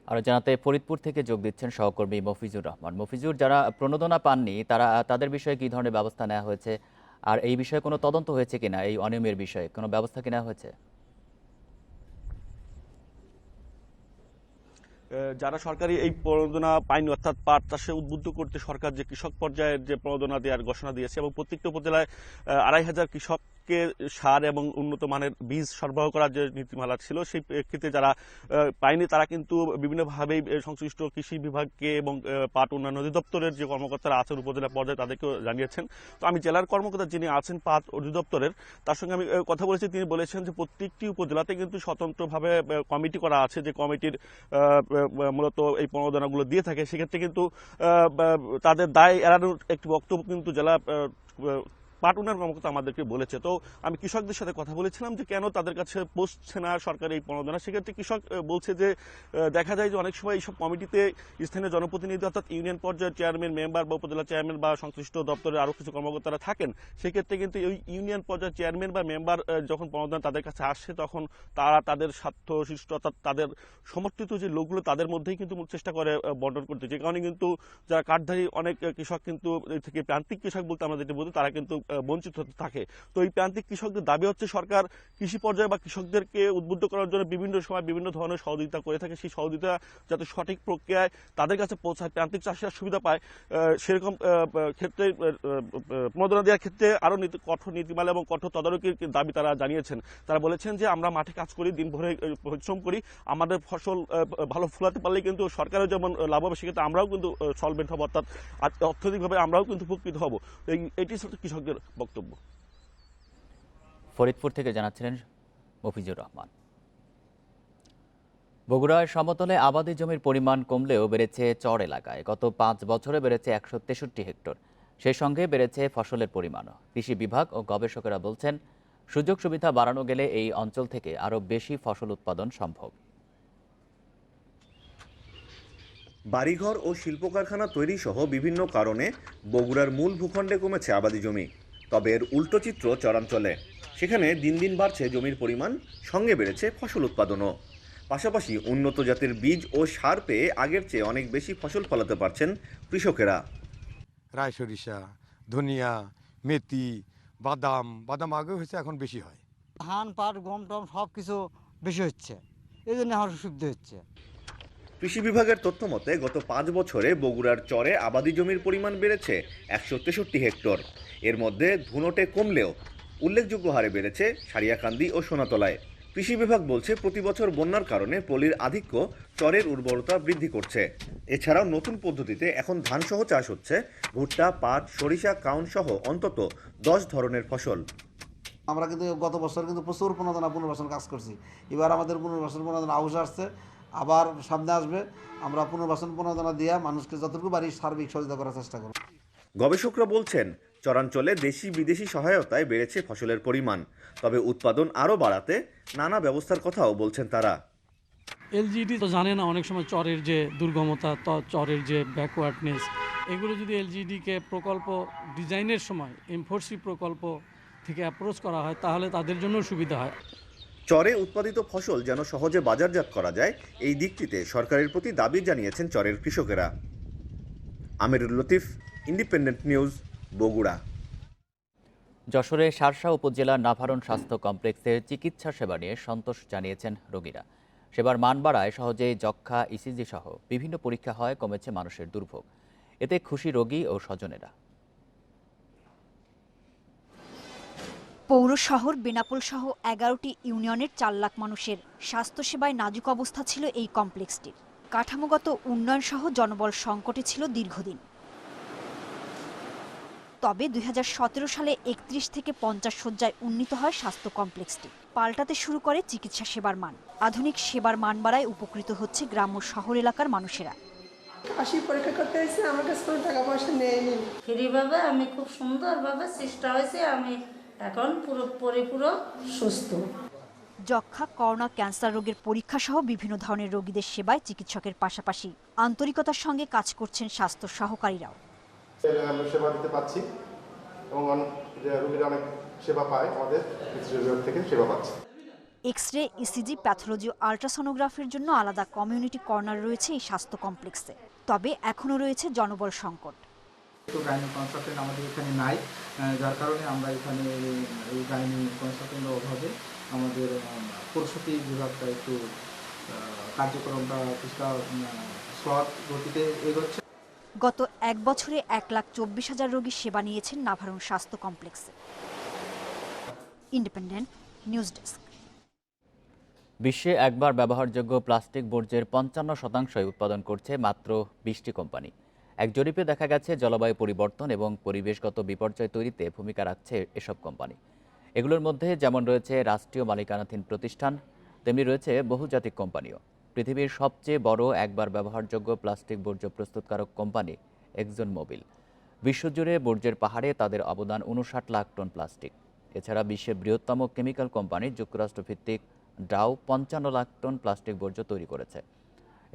আর জানাতে ফরিদপুর থেকে যোগ দিচ্ছেন সহকর্মী মফিজুর রহমান। মফিজুর, যারা প্রণোদনা পাননি তাদের বিষয়ে কী ধরনের ব্যবস্থা নেওয়া হয়েছে, আর এই বিষয়ে কোনো তদন্ত হয়েছে কিনা, এই অনিয়মের বিষয়ে কোনো ব্যবস্থা কি নেওয়া হয়েছে? যারা সরকারি এই প্রণোদনা পায়নি, অর্থাৎ পাট চাষে উদ্বুদ্ধ করতে সরকার যে কৃষক পর্যায়ের যে প্রণোদনা দেওয়ার ঘোষণা দিয়েছে এবং প্রত্যেকটা উপজেলায় 2,500 কৃষককে সার এবং উন্নত মানের বীজ সরবরাহ করার যে নীতিমালা ছিল, সেই ক্ষেত্রে যারা পায়নি তারা কিন্তু বিভিন্নভাবেই সংশ্লিষ্ট কৃষি বিভাগকে এবং পাট উন্নয়ন অধিদপ্তরের যে কর্মকর্তারা আছেন উপজেলা পর্যায়ে তাদেরকেও জানিয়েছেন। তো আমি জেলার কর্মকর্তা যিনি আছেন পাট অধিদপ্তরের, তার সঙ্গে আমি কথা বলেছি। তিনি বলেছেন যে প্রত্যেকটি উপজেলাতে কিন্তু স্বতন্ত্রভাবে কমিটি করা আছে, যে কমিটির মূলত এই প্রণোদনাগুলো দিয়ে থাকে। সেক্ষেত্রে কিন্তু তাদের দায় এড়ানোর একটি বক্তব্য কিন্তু জেলা পাট উন্নয়ন কর্মকর্তা আমাদেরকে বলেছে। তো আমি কৃষকদের সাথে কথা বলেছিলাম যে কেন তাদের কাছে পৌঁছছে না সরকার এই প্রণোদনা। সেক্ষেত্রে কৃষক বলছে যে দেখা যায় যে অনেক সময় এইসব কমিটিতে স্থানীয় জনপ্রতিনিধি অর্থাৎ ইউনিয়ন পর্যায়ের চেয়ারম্যান, মেম্বার বা উপজেলা চেয়ারম্যান বা সংশ্লিষ্ট দপ্তরের আরও কিছু কর্মকর্তারা থাকেন। সেক্ষেত্রে কিন্তু ওই ইউনিয়ন পর্যায়ের চেয়ারম্যান বা মেম্বার যখন প্রণোদনা তাদের কাছে আসে তখন তারা তাদের স্বার্থ শিষ্ট অর্থাৎ তাদের সমর্থিত যে লোকগুলো তাদের মধ্যেই কিন্তু চেষ্টা করে বন্টন করতে। যে কারণে কিন্তু যারা কার্ডধারী অনেক কৃষক কিন্তু থেকে প্রান্তিক কৃষক বলতে আমরা যেটা বলি তারা কিন্তু বঞ্চিত হতে থাকে। তো এই প্রান্তিক কৃষকদের দাবি হচ্ছে সরকার কৃষি পর্যায়ে বা কৃষকদেরকে উদ্বুদ্ধ করার জন্য বিভিন্ন সময় বিভিন্ন ধরনের সহযোগিতা করে থাকে। সেই সহযোগিতা যাতে সঠিক প্রক্রিয়ায় তাদের কাছে পৌঁছায়, প্রান্তিক চাষিরা সুবিধা পায়, সেরকম ক্ষেত্রে প্রণোদনা দেওয়ার ক্ষেত্রে আরও কঠোর নীতিমালা এবং কঠোর তদারকির দাবি তারা জানিয়েছেন। তারা বলেছেন যে আমরা মাঠে কাজ করি, দিন ভরে পরিশ্রম করি, আমাদের ফসল ভালো ফলাতে পারলে কিন্তু সরকারও যেমন লাভ হবে, সেক্ষেত্রে আমরাও কিন্তু সলভেন্ট হব, অর্থাৎ অর্থনৈতিকভাবে আমরাও কিন্তু উপকৃত হব। এটি কৃষকদের বক্তব্য। ফরিদপুর থেকে জানাচ্ছিলেন মফিজুর রহমান। বগুড়ায় সমতলে আবাদি জমির পরিমাণ কমলেও বেড়েছে চর এলাকায়। গত 5 বছরে বেড়েছে 163 হেক্টর। সেই সঙ্গে বেড়েছে ফসলের পরিমাণও। কৃষি বিভাগ ও গবেষকেরা বলছেন সুযোগ সুবিধা বাড়ানো গেলে এই অঞ্চল থেকে আরও বেশি ফসল উৎপাদন সম্ভব। বাড়িঘর ও শিল্প কারখানা তৈরি সহ বিভিন্ন কারণে বগুড়ার মূল ভূখণ্ডে কমেছে আবাদি জমি। তবে এর উল্টো চিত্র চরাঞ্চলে। সেখানে দিন দিন বাড়ছে জমির পরিমাণ, সঙ্গে বেড়েছে ফসল উৎপাদনও। পাশাপাশি উন্নত জাতের বীজ ও সার পেয়ে আগের চেয়ে অনেক বেশি ফসল ফলাতে পারছেন কৃষকেরা। রায় সরিষা, ধনিয়া, মেথি, বাদাম আগে হয়েছে, এখন বেশি হয়। ধান, পাট, গম টম সব কিছু বেশি হচ্ছে, এই জন্য আমার সুবিধা হচ্ছে। কৃষি বিভাগের তথ্য মতে গত 5 বছরে বগুড়ার চরে আবাদি জমির পরিমাণ বেড়েছে 163 হেক্টর। এর মধ্যে ধুনটে কমলেও উল্লেখযোগ্য হারে বেড়েছে সারিয়াকান্দি ও সোনাতলায়। কৃষি বিভাগ বলছে প্রতি বছর বন্যার কারণে পলির আধিক্য চরের উর্বরতা বৃদ্ধি করছে। এছাড়াও নতুন পদ্ধতিতে এখন ধানসহ চাষ হচ্ছে ভুট্টা, পাট, সরিষা, কাউন সহ অন্তত 10 ধরনের ফসল। আমরা কিন্তু গত বছর কিন্তু প্রচুর পুনর্বাসন কাজ করছি। এবার আমাদের পুনর্বাসন আউশ আসছে, আবার সামনে আসবে। আমরা পুনর্বাসন দিয়ে মানুষকে যতটুকু বাড়ি সার্বিক সহযোগিতা করার চেষ্টা করব। গবেষকরা বলছেন চরাঞ্চলে দেশি বিদেশি সহায়তায় বেড়েছে ফসলের পরিমাণ, তবে উৎপাদন আরও বাড়াতে নানা ব্যবস্থার কথাও বলছেন তারা। এলজিডি তো জানে না অনেক সময় চরের যে দুর্গমতা, চরের যে ব্যাকওয়ার্ডনেস, এগুলো যদি এলজিডিকে প্রকল্প ডিজাইনের সময় M4C প্রকল্প থেকে অ্যাপ্রোচ করা হয় তাহলে তাদের জন্য সুবিধা হয়। চরে উৎপাদিত ফসল যেন সহজে বাজারজাত করা যায়, এই দিকটিতে সরকারের প্রতি দাবি জানিয়েছেন চরের কৃষকেরা। আমিরুল লতিফ, ইন্ডিপেন্ডেন্ট নিউজ, বগুড়া। যশোরের শার্শা উপজেলার নাভারণ স্বাস্থ্য কমপ্লেক্সের চিকিৎসা সেবা নিয়ে সন্তোষ জানিয়েছেন রোগীরা। সেবার মান বাড়ায় সহজেই যক্ষ্মা, ইসিজি সহ বিভিন্ন পরীক্ষা হয়, কমেছে মানুষের দুর্ভোগ। এতে খুশি রোগী ও স্বজনেরা। পৌর শহর বেনাপোল সহ 11টি ইউনিয়নের 4 লাখ মানুষের স্বাস্থ্যসেবায় নাজুক অবস্থা ছিল এই কমপ্লেক্সটির। কাঠামোগত উন্নয়ন সহ জনবল সংকটে ছিল দীর্ঘদিন। তবে 2017 সালে 31 থেকে 50 শয্যায় উন্নীত হয় স্বাস্থ্য কমপ্লেক্সটি। পাল্টাতে শুরু করে চিকিৎসা সেবার মান। আধুনিক সেবার মান বাড়ায় উপকৃত হচ্ছে গ্রাম ও শহর এলাকার মানুষেরা। কাশি পরীক্ষা করতে এসে আমার কাছে কোনো টাকা পয়সা নেয়নি। ফ্রিভাবে আমি খুব সুন্দরভাবে চেষ্টা হয়েছে, আমি এখন পুরো সুস্থ। যক্ষ্মা, করোনা, ক্যান্সার রোগের পরীক্ষা সহ বিভিন্ন ধরনের রোগীদের সেবায় চিকিৎসকের পাশাপাশি আন্তরিকতার সঙ্গে কাজ করছেন স্বাস্থ্য সহকারীরাও। আমরা সেবা দিতে পাচ্ছি এবং রোগীরা অনেক সেবা পায়, আমাদের চিকিৎসা বিভাগ থেকে সেবা পাচ্ছে। এক্স-রে, ইসিজি, প্যাথোলজি, আল্ট্রাসোনোগ্রাফির জন্য আলাদা কমিউনিটি কর্নার রয়েছে এই স্বাস্থ্য কমপ্লেক্সে। তবে এখনও রয়েছে জনবল সংকট। গাইনি কনসালটেন্ট আমাদের এখানে নাই, যার কারণে আমরা এখানে এই গাইনি কনসালটেন্টের অভাবে আমাদের প্রসূতি বিভাগটা একটু কার্যক্রমটা কিছুটা স্লট গতিতে এগোচ্ছে। গত 1 বছরে 1,24,000 রোগী সেবা নিয়েছেন নাভারণ স্বাস্থ্য কমপ্লেক্সে। Independent news desk. বিশ্বে একবার ব্যবহারযোগ্য প্লাস্টিক বর্জ্যের 55% উৎপাদন করছে মাত্র 20টি কোম্পানি। এক জরিপে দেখা গেছে জলবায়ু পরিবর্তন এবং পরিবেশগত বিপর্যয় তৈরিতে ভূমিকা রাখছে এসব কোম্পানি। এগুলোর মধ্যে যেমন রয়েছে রাষ্ট্রীয় মালিকানাধীন প্রতিষ্ঠান, তেমনি রয়েছে বহুজাতিক কোম্পানিও। পৃথিবীর সবচেয়ে বড় একবার ব্যবহারযোগ্য প্লাস্টিক বর্জ্য প্রস্তুতকারক কোম্পানি এক্সন মোবিল। বিশ্বজুড়ে বর্জ্যের পাহাড়ে তাদের অবদান 59 লাখ টন প্লাস্টিক। এছাড়া বিশ্বের বৃহত্তম কেমিক্যাল কোম্পানি যুক্তরাষ্ট্রভিত্তিক ডাও 55 লাখ টন প্লাস্টিক বর্জ্য তৈরি করেছে।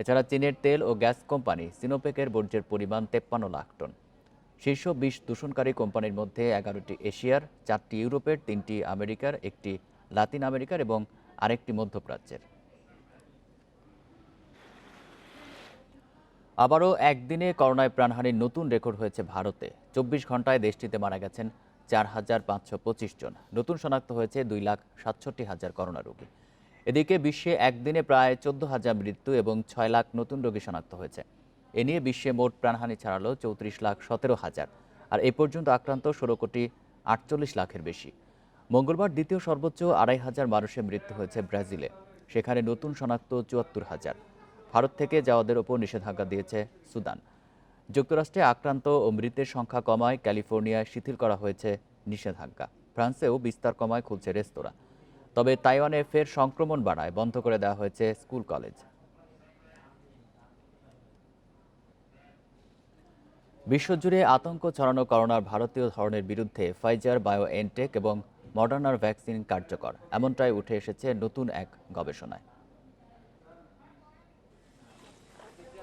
এছাড়া চীনের তেল ও গ্যাস কোম্পানি সিনোপেকের বর্জ্যের পরিমাণ 53 লাখ টন। শীর্ষ 20 দূষণকারী কোম্পানির মধ্যে 11টি এশিয়ার, 4টি ইউরোপের, 3টি আমেরিকার, 1টি লাতিন আমেরিকার এবং আরেকটি মধ্যপ্রাচ্যের। আবারও একদিনে করোনায় প্রাণহানির নতুন রেকর্ড হয়েছে ভারতে। 24 ঘন্টায় দেশটিতে মারা গেছেন 4,525 জন। নতুন শনাক্ত হয়েছে 2,67,000 করোনা রোগী। এদিকে বিশ্বে একদিনে প্রায় 14,000 মৃত্যু এবং 6 লাখ নতুন রোগী শনাক্ত হয়েছে। এ নিয়ে বিশ্বে মোট প্রাণহানি ছাড়ালো 34,17,000, আর এ পর্যন্ত আক্রান্ত 16,48 লাখের বেশি। মঙ্গলবার দ্বিতীয় সর্বোচ্চ 2,500 মানুষের মৃত্যু হয়েছে ব্রাজিলে। সেখানে নতুন শনাক্ত 74,000। ভারত থেকে যাওয়াদের ওপর নিষেধাজ্ঞা দিয়েছে সুদান। যুক্তরাষ্ট্রে আক্রান্ত ও মৃতের সংখ্যা কমায় ক্যালিফোর্নিয়ায় শিথিল করা হয়েছে নিষেধাজ্ঞা। ফ্রান্সেও বিস্তার কমায় খুলছে রেস্তোরাঁ। তবে তাইওয়ানে ফের সংক্রমণ বাড়ায় বন্ধ করে দেওয়া হয়েছে স্কুল কলেজ। বিশ্বজুড়ে আতঙ্ক ছড়ানো করোনার ভারতীয় ধরনের বিরুদ্ধে ফাইজার, বায়োএনটেক এবং মডার্নার ভ্যাকসিন কার্যকর, এমনটাই উঠে এসেছে নতুন এক গবেষণায়।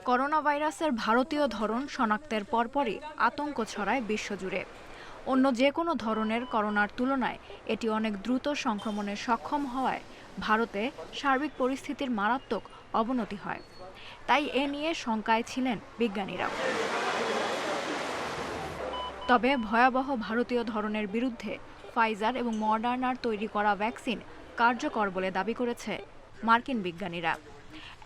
করোনা ভাইরাসের ভারতীয় ধরন শনাক্তের পরপরই আতঙ্ক ছড়ায় বিশ্বজুড়ে। অন্য যে কোনো ধরনের করোনার তুলনায় এটি অনেক দ্রুত সংক্রমণে সক্ষম হওয়ায় ভারতে সার্বিক পরিস্থিতির মারাত্মক অবনতি হয়। তাই এ নিয়ে শঙ্কায় ছিলেন বিজ্ঞানীরা। তবে ভয়াবহ ভারতীয় ধরনের বিরুদ্ধে ফাইজার এবং মডার্নার তৈরি করা ভ্যাকসিন কার্যকর বলে দাবি করেছে মার্কিন বিজ্ঞানীরা।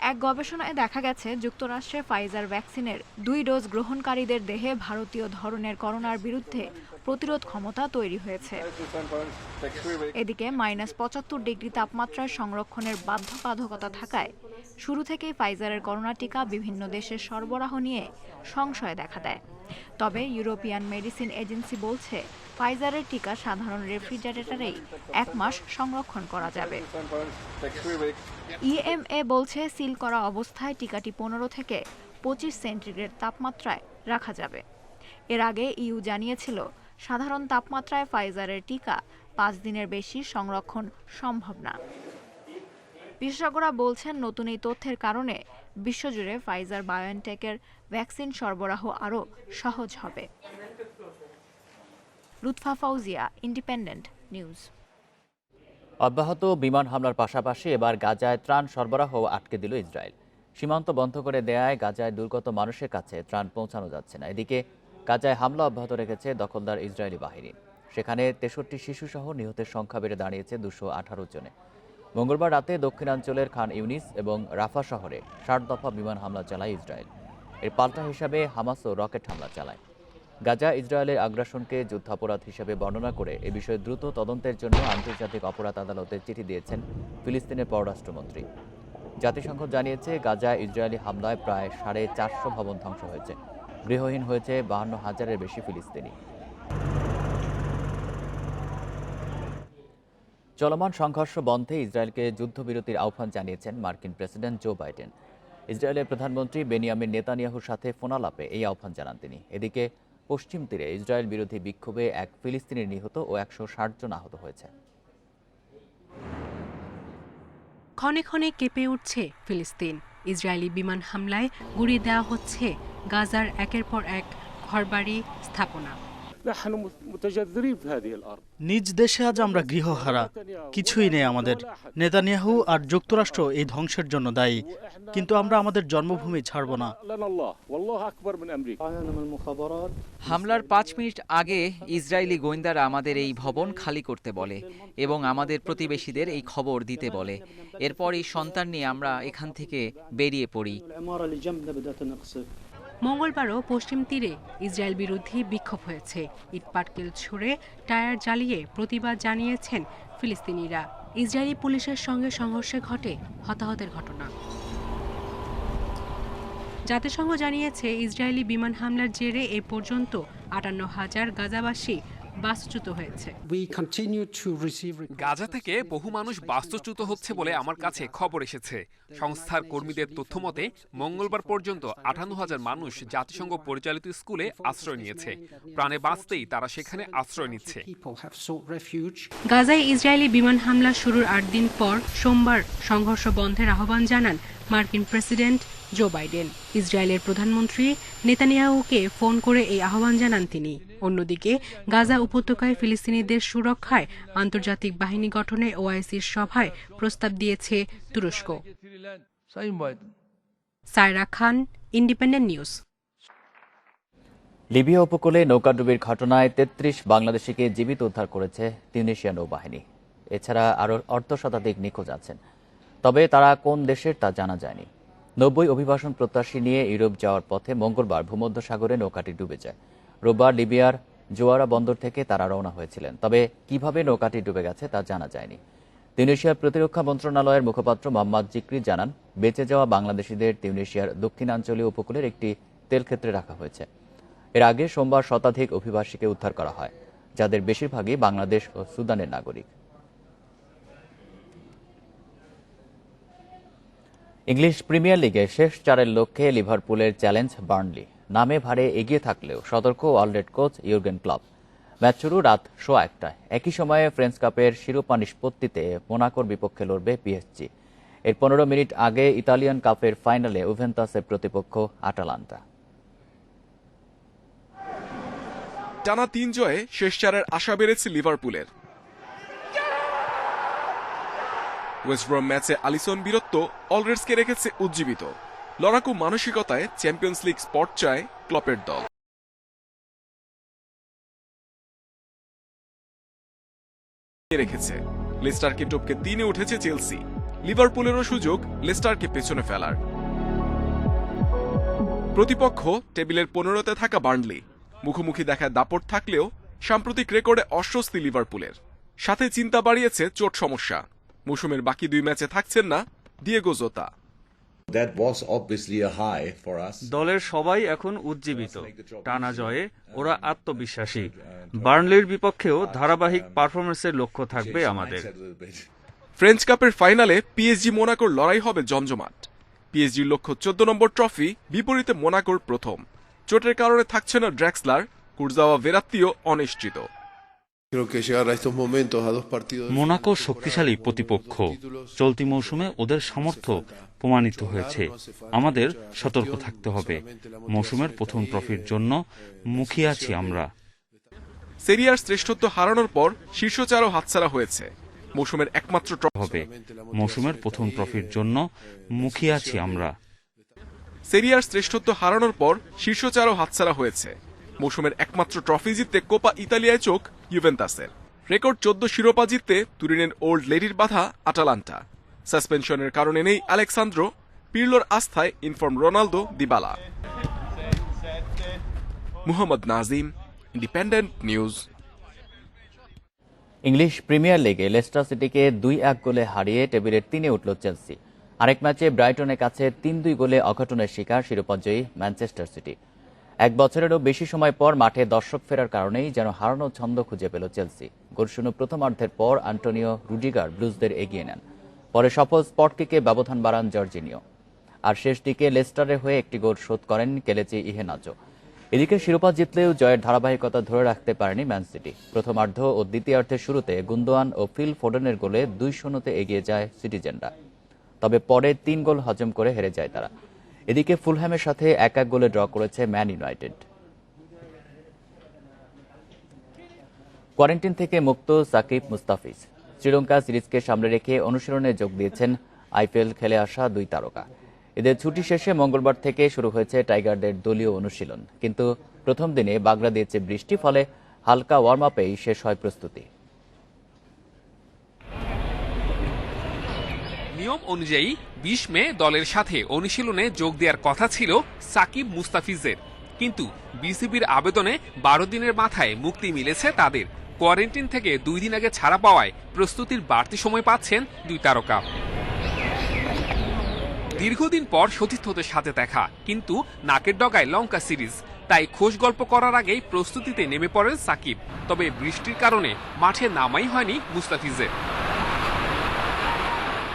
এক গবেষণায় দেখা গেছে যুক্তরাষ্ট্রে ফাইজার ভ্যাকসিনের 2 ডোজ গ্রহণকারীদের দেহে ভারতীয় ধরনের করোনার বিরুদ্ধে প্রতিরোধ ক্ষমতা তৈরি হয়েছে। এদিকে -75 ডিগ্রি তাপমাত্রায় সংরক্ষণের বাধ্যবাধকতা থাকায় শুরু থেকেই ফাইজারের করোনা টিকা বিভিন্ন দেশে সরবরাহ নিয়ে সংশয় দেখা দেয়। তবে ইউরোপিয়ান মেডিসিন এজেন্সি বলছে ফাইজারের টিকা সাধারণ রেফ্রিজারেটরেই 1 মাস সংরক্ষণ করা যাবে। ইএমএ বলছে সিল করা অবস্থায় টিকাটি 15 থেকে 25 সেন্টিগ্রেড তাপমাত্রায় রাখা যাবে। এর আগে ইউ জানিয়েছিল সাধারণ তাপমাত্রায় ফাইজারের টিকা 5 দিনের বেশি সংরক্ষণ সম্ভব না। বিশেষজ্ঞরা বলছেন নতুন এই তথ্যের কারণে বিশ্বজুড়ে ফাইজার বায়োএনটেকের ভ্যাকসিন সরবরাহ আরও সহজ হবে। Lutfa Fauzia, independent news. অব্যাহত বিমান হামলার পাশাপাশি এবার গাজায় ত্রাণ সরবরাহ আটকে দিল ইসরায়েল। সীমান্ত বন্ধ করে দেয়ায় গাজায় দুর্গত মানুষের কাছে ত্রাণ পৌঁছানো যাচ্ছে না। এদিকে গাজায় হামলা অব্যাহত রেখেছে দখলদার ইসরায়েলি বাহিনী। সেখানে 63 শিশুসহ নিহতের সংখ্যা বেড়ে দাঁড়িয়েছে 218 জনে। মঙ্গলবার রাতে দক্ষিণাঞ্চলের খান ইউনিস এবং রাফা শহরে 60 দফা বিমান হামলা চালায় ইসরায়েল। এর পাল্টা হিসাবে হামাসও রকেট হামলা চালায়। গাজা ইসরায়েলের আগ্রাসনকে যুদ্ধাপরাধ হিসেবে বর্ণনা করে এ বিষয়ে দ্রুত তদন্তের জন্য আন্তর্জাতিক অপরাধ আদালতে চিঠি দিয়েছেন ফিলিস্তিনের পররাষ্ট্রমন্ত্রী। জাতিসংঘ জানিয়েছে গাজায় ইসরায়েলি হামলায় প্রায় 450 ভবন ধ্বংস হয়েছে। গৃহহীন হয়েছে 52,000-এর বেশি ফিলিস্তিনি। চলমান সংঘর্ষ বন্ধে ইসরায়েলকে যুদ্ধবিরতির আহ্বান জানিয়েছেন মার্কিন প্রেসিডেন্ট জো বাইডেন। ইসরায়েলের প্রধানমন্ত্রী বেনিয়ামিন নেতানিয়াহুর সাথে ফোনালাপে এই আহ্বান জানান তিনি। এদিকে পশ্চিম তীরে ইসরায়েল বিরোধী বিক্ষোভে এক ফিলিস্তিনি নিহত ও 160 জন আহত হয়েছে। ক্ষণে ক্ষণে কেঁপে উঠছে ফিলিস্তিন। ইসরায়েলি বিমান হামলায় গুঁড়িয়ে দেওয়া হচ্ছে গাজার একের পর এক ঘরবাড়ি, স্থাপনা। নিজ দেশে আজ আমরা গৃহহারা, কিছুই নেই আমাদের। নেতানিয়াহু আর যুক্তরাষ্ট্র এই ধ্বংসের জন্য দায়ী, কিন্তু আমরা আমাদের জন্মভূমি ছাড়ব না। হামলার 5 মিনিট আগে ইসরায়েলি গোয়েন্দারা আমাদের এই ভবন খালি করতে বলে এবং আমাদের প্রতিবেশীদের এই খবর দিতে বলে। এরপর এই সন্তান নিয়ে আমরা এখান থেকে বেরিয়ে পড়ি। মঙ্গলবারও পশ্চিম তীরে ইসরায়েল বিরোধী বিক্ষোভ হয়েছে। ইটপাটকেল ছুড়ে টায়ার জ্বালিয়ে প্রতিবাদ জানিয়েছেন ফিলিস্তিনিরা। ইসরায়েলি পুলিশের সঙ্গে সংঘর্ষে ঘটে হতাহতের ঘটনা। জাতিসংঘ জানিয়েছে ইসরায়েলি বিমান হামলার জেরে এ পর্যন্ত 58,000 গাজাবাসী বাস্তুচ্যুত হয়েছে। গাজা থেকে বহু মানুষ বাস্তুচ্যুত হচ্ছে বলে আমার কাছে খবর এসেছে। সংস্থার কর্মীদের তথ্যমতে মঙ্গলবার পর্যন্ত 58,000 মানুষ জাতিসংঘ পরিচালিত স্কুলে আশ্রয় নিয়েছে। প্রাণে বাঁচতেই তারা সেখানে আশ্রয় নিচ্ছে। গাজায় ইসরায়েলি বিমান হামলা শুরুর 8 দিন পর সোমবার সংঘর্ষ বন্ধের আহ্বান জানান মার্কিন প্রেসিডেন্ট জো বাইডেন। ইসরায়েলের প্রধানমন্ত্রী নেতানিয়াহুকে ফোন করে এই আহ্বান জানান তিনি। অন্যদিকে গাজা উপত্যকায় ফিলিস্তিনিদের সুরক্ষায় আন্তর্জাতিক বাহিনী গঠনে ওআইসির সভায় প্রস্তাব দিয়েছে তুরস্ক। সায়রা খান, ইন্ডিপেন্ডেন্ট নিউজ। লিবিয়া উপকূলে নৌকাডুবির ঘটনায় 33 বাংলাদেশিকে জীবিত উদ্ধার করেছে তিউনিসিয়া নৌবাহিনী। এছাড়া আরও অর্ধশতাধিক নিখোঁজ আছেন, তবে তারা কোন দেশের তা জানা যায়নি। 90 অভিবাসন প্রত্যাশী নিয়ে ইউরোপ যাওয়ার পথে মঙ্গলবার ভূমধ্যসাগরে নৌকাটি ডুবে যায়। রোববার লিবিয়ার জোয়ারা বন্দর থেকে তারা রওনা হয়েছিলেন, তবে কিভাবে নৌকাটি ডুবে গেছে তা জানা যায়নি। তিউনিসিয়ার প্রতিরক্ষা মন্ত্রণালয়ের মুখপাত্র মোহাম্মদ জিকরি জানান, বেঁচে যাওয়া বাংলাদেশিদের তিউনিসিয়ার দক্ষিণাঞ্চলীয় উপকূলের একটি তেলক্ষেত্রে রাখা হয়েছে। এর আগে সোমবার শতাধিক অভিবাসীকে উদ্ধার করা হয়, যাদের বেশিরভাগই বাংলাদেশ ও সুদানের নাগরিক। ইংলিশ প্রিমিয়ার লিগে শেষ 4-এর লক্ষ্যে লিভারপুলের চ্যালেঞ্জ বার্নলি। নামে ভারে এগিয়ে থাকলেও সতর্ক world coach Jürgen Klopp. Match শুরু রাত 1:15টায়। একই সময়ে ফ্রেঞ্চ কাপের শিরোপা নিষ্পত্তিতে মোনাকোর বিপক্ষে লড়বে পিএসজি। এর 15 মিনিট আগে ইতালিয়ান কাপের ফাইনালে উভেন্তাসের প্রতিপক্ষ আটালান্টা। টানা 3 জয়ে শেষ 4-এর আশা বেড়েছে লিভারপুলের। ওয়েস্ট ব্রম ম্যাচে আলিসন বীরত্ব অলরেডসকে রেখেছে উজ্জীবিত। লড়াকু মানসিকতায় চ্যাম্পিয়ন্স লিগ স্পট চায় ক্লপের দল। রেখেছে লেস্টারকে টপকে 3-এ উঠেছে চেলসি। লিভারপুলেরও সুযোগ লেস্টারকে পেছনে ফেলার। প্রতিপক্ষ টেবিলের 15তে থাকা বার্নলি। মুখোমুখি দেখায় দাপট থাকলেও সাম্প্রতিক রেকর্ডে অস্বস্তি লিভারপুলের। সাথে চিন্তা বাড়িয়েছে চোট সমস্যা। মৌসুমের বাকি 2 ম্যাচে থাকছেন না দিয়েগো জোতা। দলের সবাই এখন উজ্জীবিত। টানা জয়ে ওরা আত্মবিশ্বাসী। বার্নলির বিপক্ষেও ধারাবাহিক পারফরমেন্সের লক্ষ্য থাকবে আমাদের। ফ্রেঞ্চ কাপের ফাইনালে পিএসজি মোনাকোর লড়াই হবে জমজমাট। পিএসজির লক্ষ্য 14 নম্বর ট্রফি, বিপরীতে মোনাকোর প্রথম। চোটের কারণে থাকছে না ড্র্যাক্সলার, কুরজাওয়া ভেরাত্তিও অনিশ্চিত। মোনাকো শক্তিশালী প্রতিপক্ষ। চলতি মৌসুমে ওদের সামর্থ্য প্রমাণিত হয়েছে। আমাদের সতর্ক থাকতে হবে। মৌসুমের প্রথম ট্রফির জন্য মুখিয়ে আছি আমরা। সেরিয়ার শ্রেষ্ঠত্ব হারানোর পর শীর্ষ 4ও হাতছাড়া হয়েছে। মৌসুমের একমাত্র হবে। মৌসুমের প্রথম ট্রফির জন্য মুখিয়ে আছি আমরা। সেরিয়ার শ্রেষ্ঠত্ব হারানোর পর শীর্ষ 4ও হাতছাড়া হয়েছে। মৌসুমের একমাত্র ট্রফি জিততে কোপা ইতালিয়ায় চোখ ইউভেন্টাসের। রেকর্ড 14 শিরোপা জিততে তুরিনের ওল্ড লেডির বাধা আটালান্টা। সাসপেনশনের কারণে নেই আলেক্সান্দ্রো। পিরলোর আস্থায় inform Ronaldo, Dybala. Muhammad Nazim, Independent News. English Premier লিগে লেস্টার সিটিকে 2-1 গোলে হারিয়ে টেবিলের 3-এ উঠল চেলসি। আরেক ম্যাচে ব্রাইটনের কাছে 3-2 গোলে অঘটনের শিকার শিরোপাজয়ী ম্যানচেস্টার সিটি। 1 বছরেরও বেশি সময় পর মাঠে দর্শক ফেরার কারণেই যেন হারানোর ছন্দ খুঁজে পেল চেলসি। গোলশূন্য প্রথমার্ধের পর আন্টোনিও রুডিগার ব্লুজদের এগিয়ে নেন। পরে সফল স্পট কিকে ব্যবধান বাড়ান জর্জিনিও। আর শেষ দিকে লেস্টারের হয়ে একটি গোল শোধ করেন কেলেচি ইহেনাজো। এদিকে শিরোপা জিতলেও জয়ের ধারাবাহিকতা ধরে রাখতে পারেনি ম্যান সিটি। প্রথমার্ধ ও দ্বিতীয়ার্ধের শুরুতে গুন্দোয়ান ও ফিল ফোডেনের গোলে 2-0-তে এগিয়ে যায় সিটিজেনরা। তবে পরে 3 গোল হজম করে হেরে যায় তারা। এদিকে ফুলহ্যামের সাথে 1-1 গোলে ড্র করেছে ম্যান ইউনাইটেড। কোয়ারেন্টাইন থেকে মুক্ত সাকিব মুস্তাফিজ। শ্রীলঙ্কা সিরিজকে সামনে রেখে অনুশীলনে যোগ দিয়েছেন আইপিএল খেলে আসা 2 তারকা। এদের ছুটি শেষে মঙ্গলবার থেকে শুরু হয়েছে টাইগারদের দলীয় অনুশীলন, কিন্তু প্রথম দিনে বাগড়া দিয়েছে বৃষ্টি, ফলে হালকা ওয়ার্ম আপেই শেষ হয় প্রস্তুতি। নিয়ম অনুযায়ী 20 মে দলের সাথে অনুশীলনে যোগ দেওয়ার কথা ছিল সাকিব মুস্তাফিজের, কিন্তু বিসিবির আবেদনে 12 দিনের মাথায় মুক্তি মিলেছে তাদের। কোয়ারেন্টাইন থেকে 2 দিন আগে ছাড়া পাওয়ায় প্রস্তুতির বাড়তি সময় পাচ্ছেন 2 তারকা। দীর্ঘদিন পর সতীর্থদের সাথে দেখা, কিন্তু নাকের ডগায় লঙ্কা সিরিজ, তাই খোশ গল্প করার আগেই প্রস্তুতিতে নেমে পড়েন সাকিব। তবে বৃষ্টির কারণে মাঠে নামাই হয়নি মুস্তাফিজের।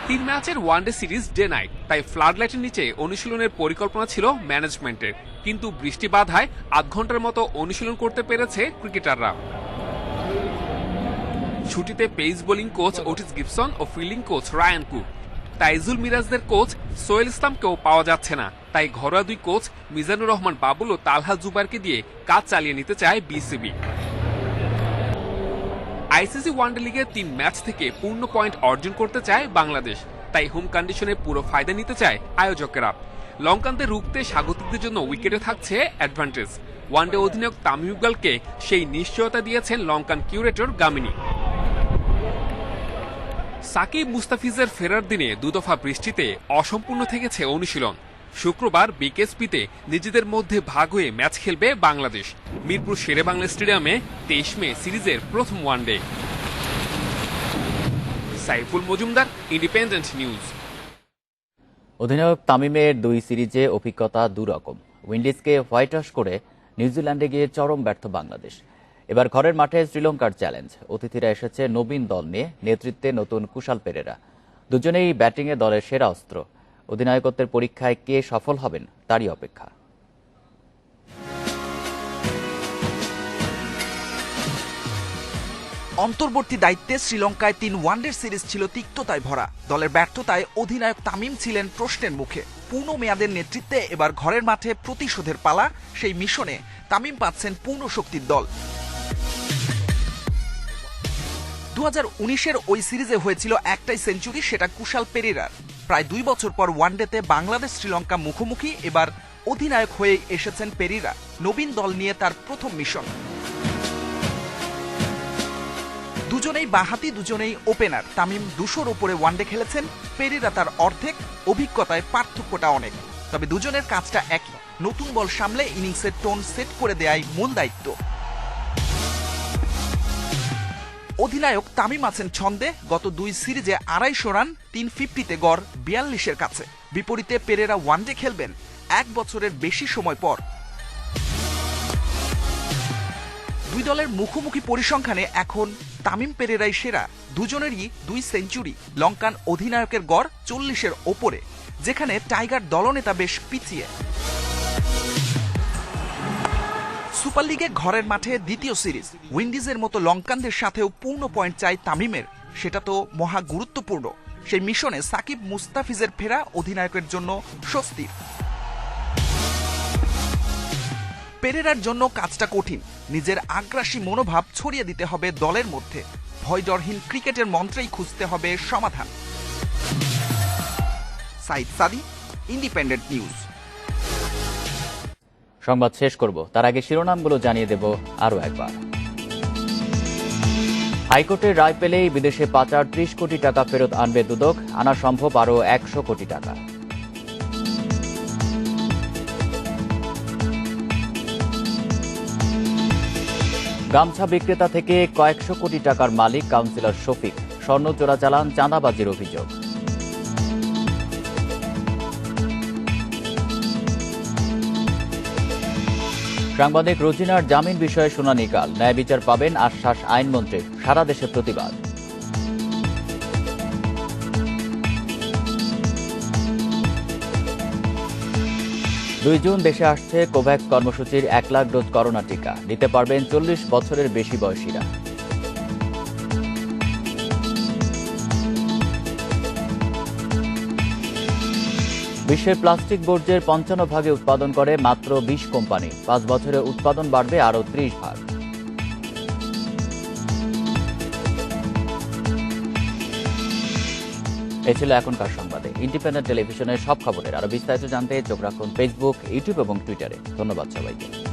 3 ম্যাচের ওয়ানডে সিরিজ ডে নাইট, তাই ফ্লাডলাইটের নিচে অনুশীলনের পরিকল্পনা ছিল ম্যানেজমেন্টের, কিন্তু বৃষ্টি বাধায় আধ ঘন্টার মতো অনুশীলন করতে পেরেছে ক্রিকেটাররা। ছুটিতে pace bowling coach Otis Gibson ও fielding coach Ryan Cook, Taijul মিরাজদের কোচ সোহেল ইসলামকেও পাওয়া যাচ্ছে না, তাই ঘরোয়া 2 কোচ মিজানুর রহমান বাবুল ও তালহা জুবারকে দিয়ে কাজ চালিয়ে নিতে চায় বিসিবি। আইসিসি ওয়ানডে লিগে 3 ম্যাচ থেকে পূর্ণ পয়েন্ট অর্জন করতে চায় বাংলাদেশ, তাই হোম কন্ডিশনে পুরো ফায়দা নিতে চায় আয়োজকেরা। লঙ্কানদের রুখতে স্বাগতিকদের জন্য উইকেটে থাকছে অ্যাডভান্টেজ। ওয়ানডে অধিনায়ক তামিম ইকবালকে সেই নিশ্চয়তা দিয়েছেন লঙ্কান কিউরেটর গামিনী। সাকিব মুস্তাফিজের ফেরার দিনে 2 দফা বৃষ্টিতে অসম্পূর্ণ থেকেছে অনুশীলন। শুক্রবার বিকেএসপিতে নিজেদের মধ্যে ভাগ হয়ে ম্যাচ খেলবে বাংলাদেশ। মিরপুর শেরেবাংলা স্টেডিয়ামে 23 মে সিরিজের প্রথম one day. Saiful Majumdar, independent news. অধিনায়ক তামিমের 2 সিরিজে অভিজ্ঞতা 2 রকম। উইন্ডিজকে হোয়াইট ওয়াশ করে নিউজিল্যান্ডে গিয়ে চরম ব্যর্থ বাংলাদেশ। এবার ঘরের মাঠে শ্রীলঙ্কার চ্যালেঞ্জ। অতিথিরা এসেছে নবীন দল নিয়ে, নেতৃত্বে নতুন কুশাল পেরেরা। দুজনেই ব্যাটিংয়ে দলের সেরা অস্ত্র। অধিনায়কত্বের পরীক্ষায় কে সফল হবেন তারই অপেক্ষা। অন্তর্বর্তী দায়িত্বে শ্রীলঙ্কায় 3 ওয়ানডে সিরিজ ছিল তিক্ততায় ভরা। দলের ব্যর্থতায় অধিনায়ক তামিম ছিলেন প্রশ্নের মুখে। পূর্ণ মেয়াদের নেতৃত্বে এবার ঘরের মাঠে প্রতিশোধের পালা। সেই মিশনে তামিম পাচ্ছেন পূর্ণ শক্তির দল। 2019-এর ওই সিরিজে হয়েছিল একটাই সেঞ্চুরি, সেটা কুশাল পেরেরার। প্রায় 2 বছর পর ওয়ানডেতে বাংলাদেশ শ্রীলঙ্কা মুখোমুখি। এবার অধিনায়ক হয়ে এসেছেন পেরেরা। নবীন দল নিয়ে তার প্রথম মিশন। দুজনেই বাঁহাতি, দুজনেই ওপেনার। তামিম 200-র উপরে ওয়ানডে খেলেছেন, পেরেরা তার অর্ধেক। অভিজ্ঞতায় পার্থক্যটা অনেক, তবে দুজনের কাজটা একই। নতুন বল সামলে ইনিংসের টোন সেট করে দেয়াই মূল দায়িত্ব। অধিনায়ক তামিম আছেন ছন্দে। গত 2 সিরিজে 250 রান, 350-তে গড় 42-এর কাছে। বিপরীতে পেরেরা ওয়ানডে খেলবেন 1 বছরের বেশি সময় পর। 2 দলের মুখোমুখি পরিসংখ্যানে এখন তামিম পেরেরাই সেরা। দুজনেরই 2 সেঞ্চুরি। লঙ্কান অধিনায়কের গড় 40-এর ওপরে, যেখানে টাইগার দলনেতা বেশ পিছিয়ে। সুপার লিগে ঘরের মাঠে দ্বিতীয় সিরিজ। উইন্ডিজের মতো লঙ্কানদের সাথেও পূর্ণ পয়েন্ট চাই তামিমের, সেটা তো মহা গুরুত্বপূর্ণ। সেই মিশনে সাকিব মুস্তাফিজের ফেরা অধিনায়কের জন্য স্বস্তির। পেরেরার জন্য কাজটা কঠিন। নিজের আগ্রাসী মনোভাব ছড়িয়ে দিতে হবে দলের মধ্যে। ভয়ডরহীন ক্রিকেটের মন্ত্রেই খুঁজতে হবে সমাধান। সাইদ সাদি, ইন্ডিপেন্ডেন্ট নিউজ। সংবাদ শেষ করব, তার আগে শিরোনামগুলো জানিয়ে দেব আরও একবার। হাইকোর্টের রায় পেলেই বিদেশে পাচার 30 কোটি টাকা ফেরত আনবে দুদক। আনা সম্ভব আরও 100 কোটি টাকা। গামছা বিক্রেতা থেকে কয়েকশো কোটি টাকার মালিক কাউন্সিলর শফিক। স্বর্ণ চোরাচালান, চাঁদাবাজির অভিযোগ। সাংবাদিক রোজিনার জামিন বিষয়ে শুনানি কাল। ন্যায় বিচার পাবেন আশ্বাস আইনমন্ত্রীর। সারা দেশে প্রতিবাদ। জুন দেশে আসছে কোভ্যাক্স কর্মসূচির 1 লাখ ডোজ করোনা টিকা। নিতে পারবেন 40 বছরের বেশি বয়সীরা। বিশ্বের প্লাস্টিক বর্জ্যের 55 ভাগে উৎপাদন করে মাত্র 20 কোম্পানি। 5 বছরে উৎপাদন বাড়বে আরও 30 ভাগ। এ ছিল এখনকার সংবাদে। ইন্ডিপেন্ডেন্ট টেলিভিশনের সব খবরের আরো বিস্তারিত জানতে চোখ রাখুন ফেসবুক, ইউটিউব এবং টুইটারে। ধন্যবাদ সবাইকে।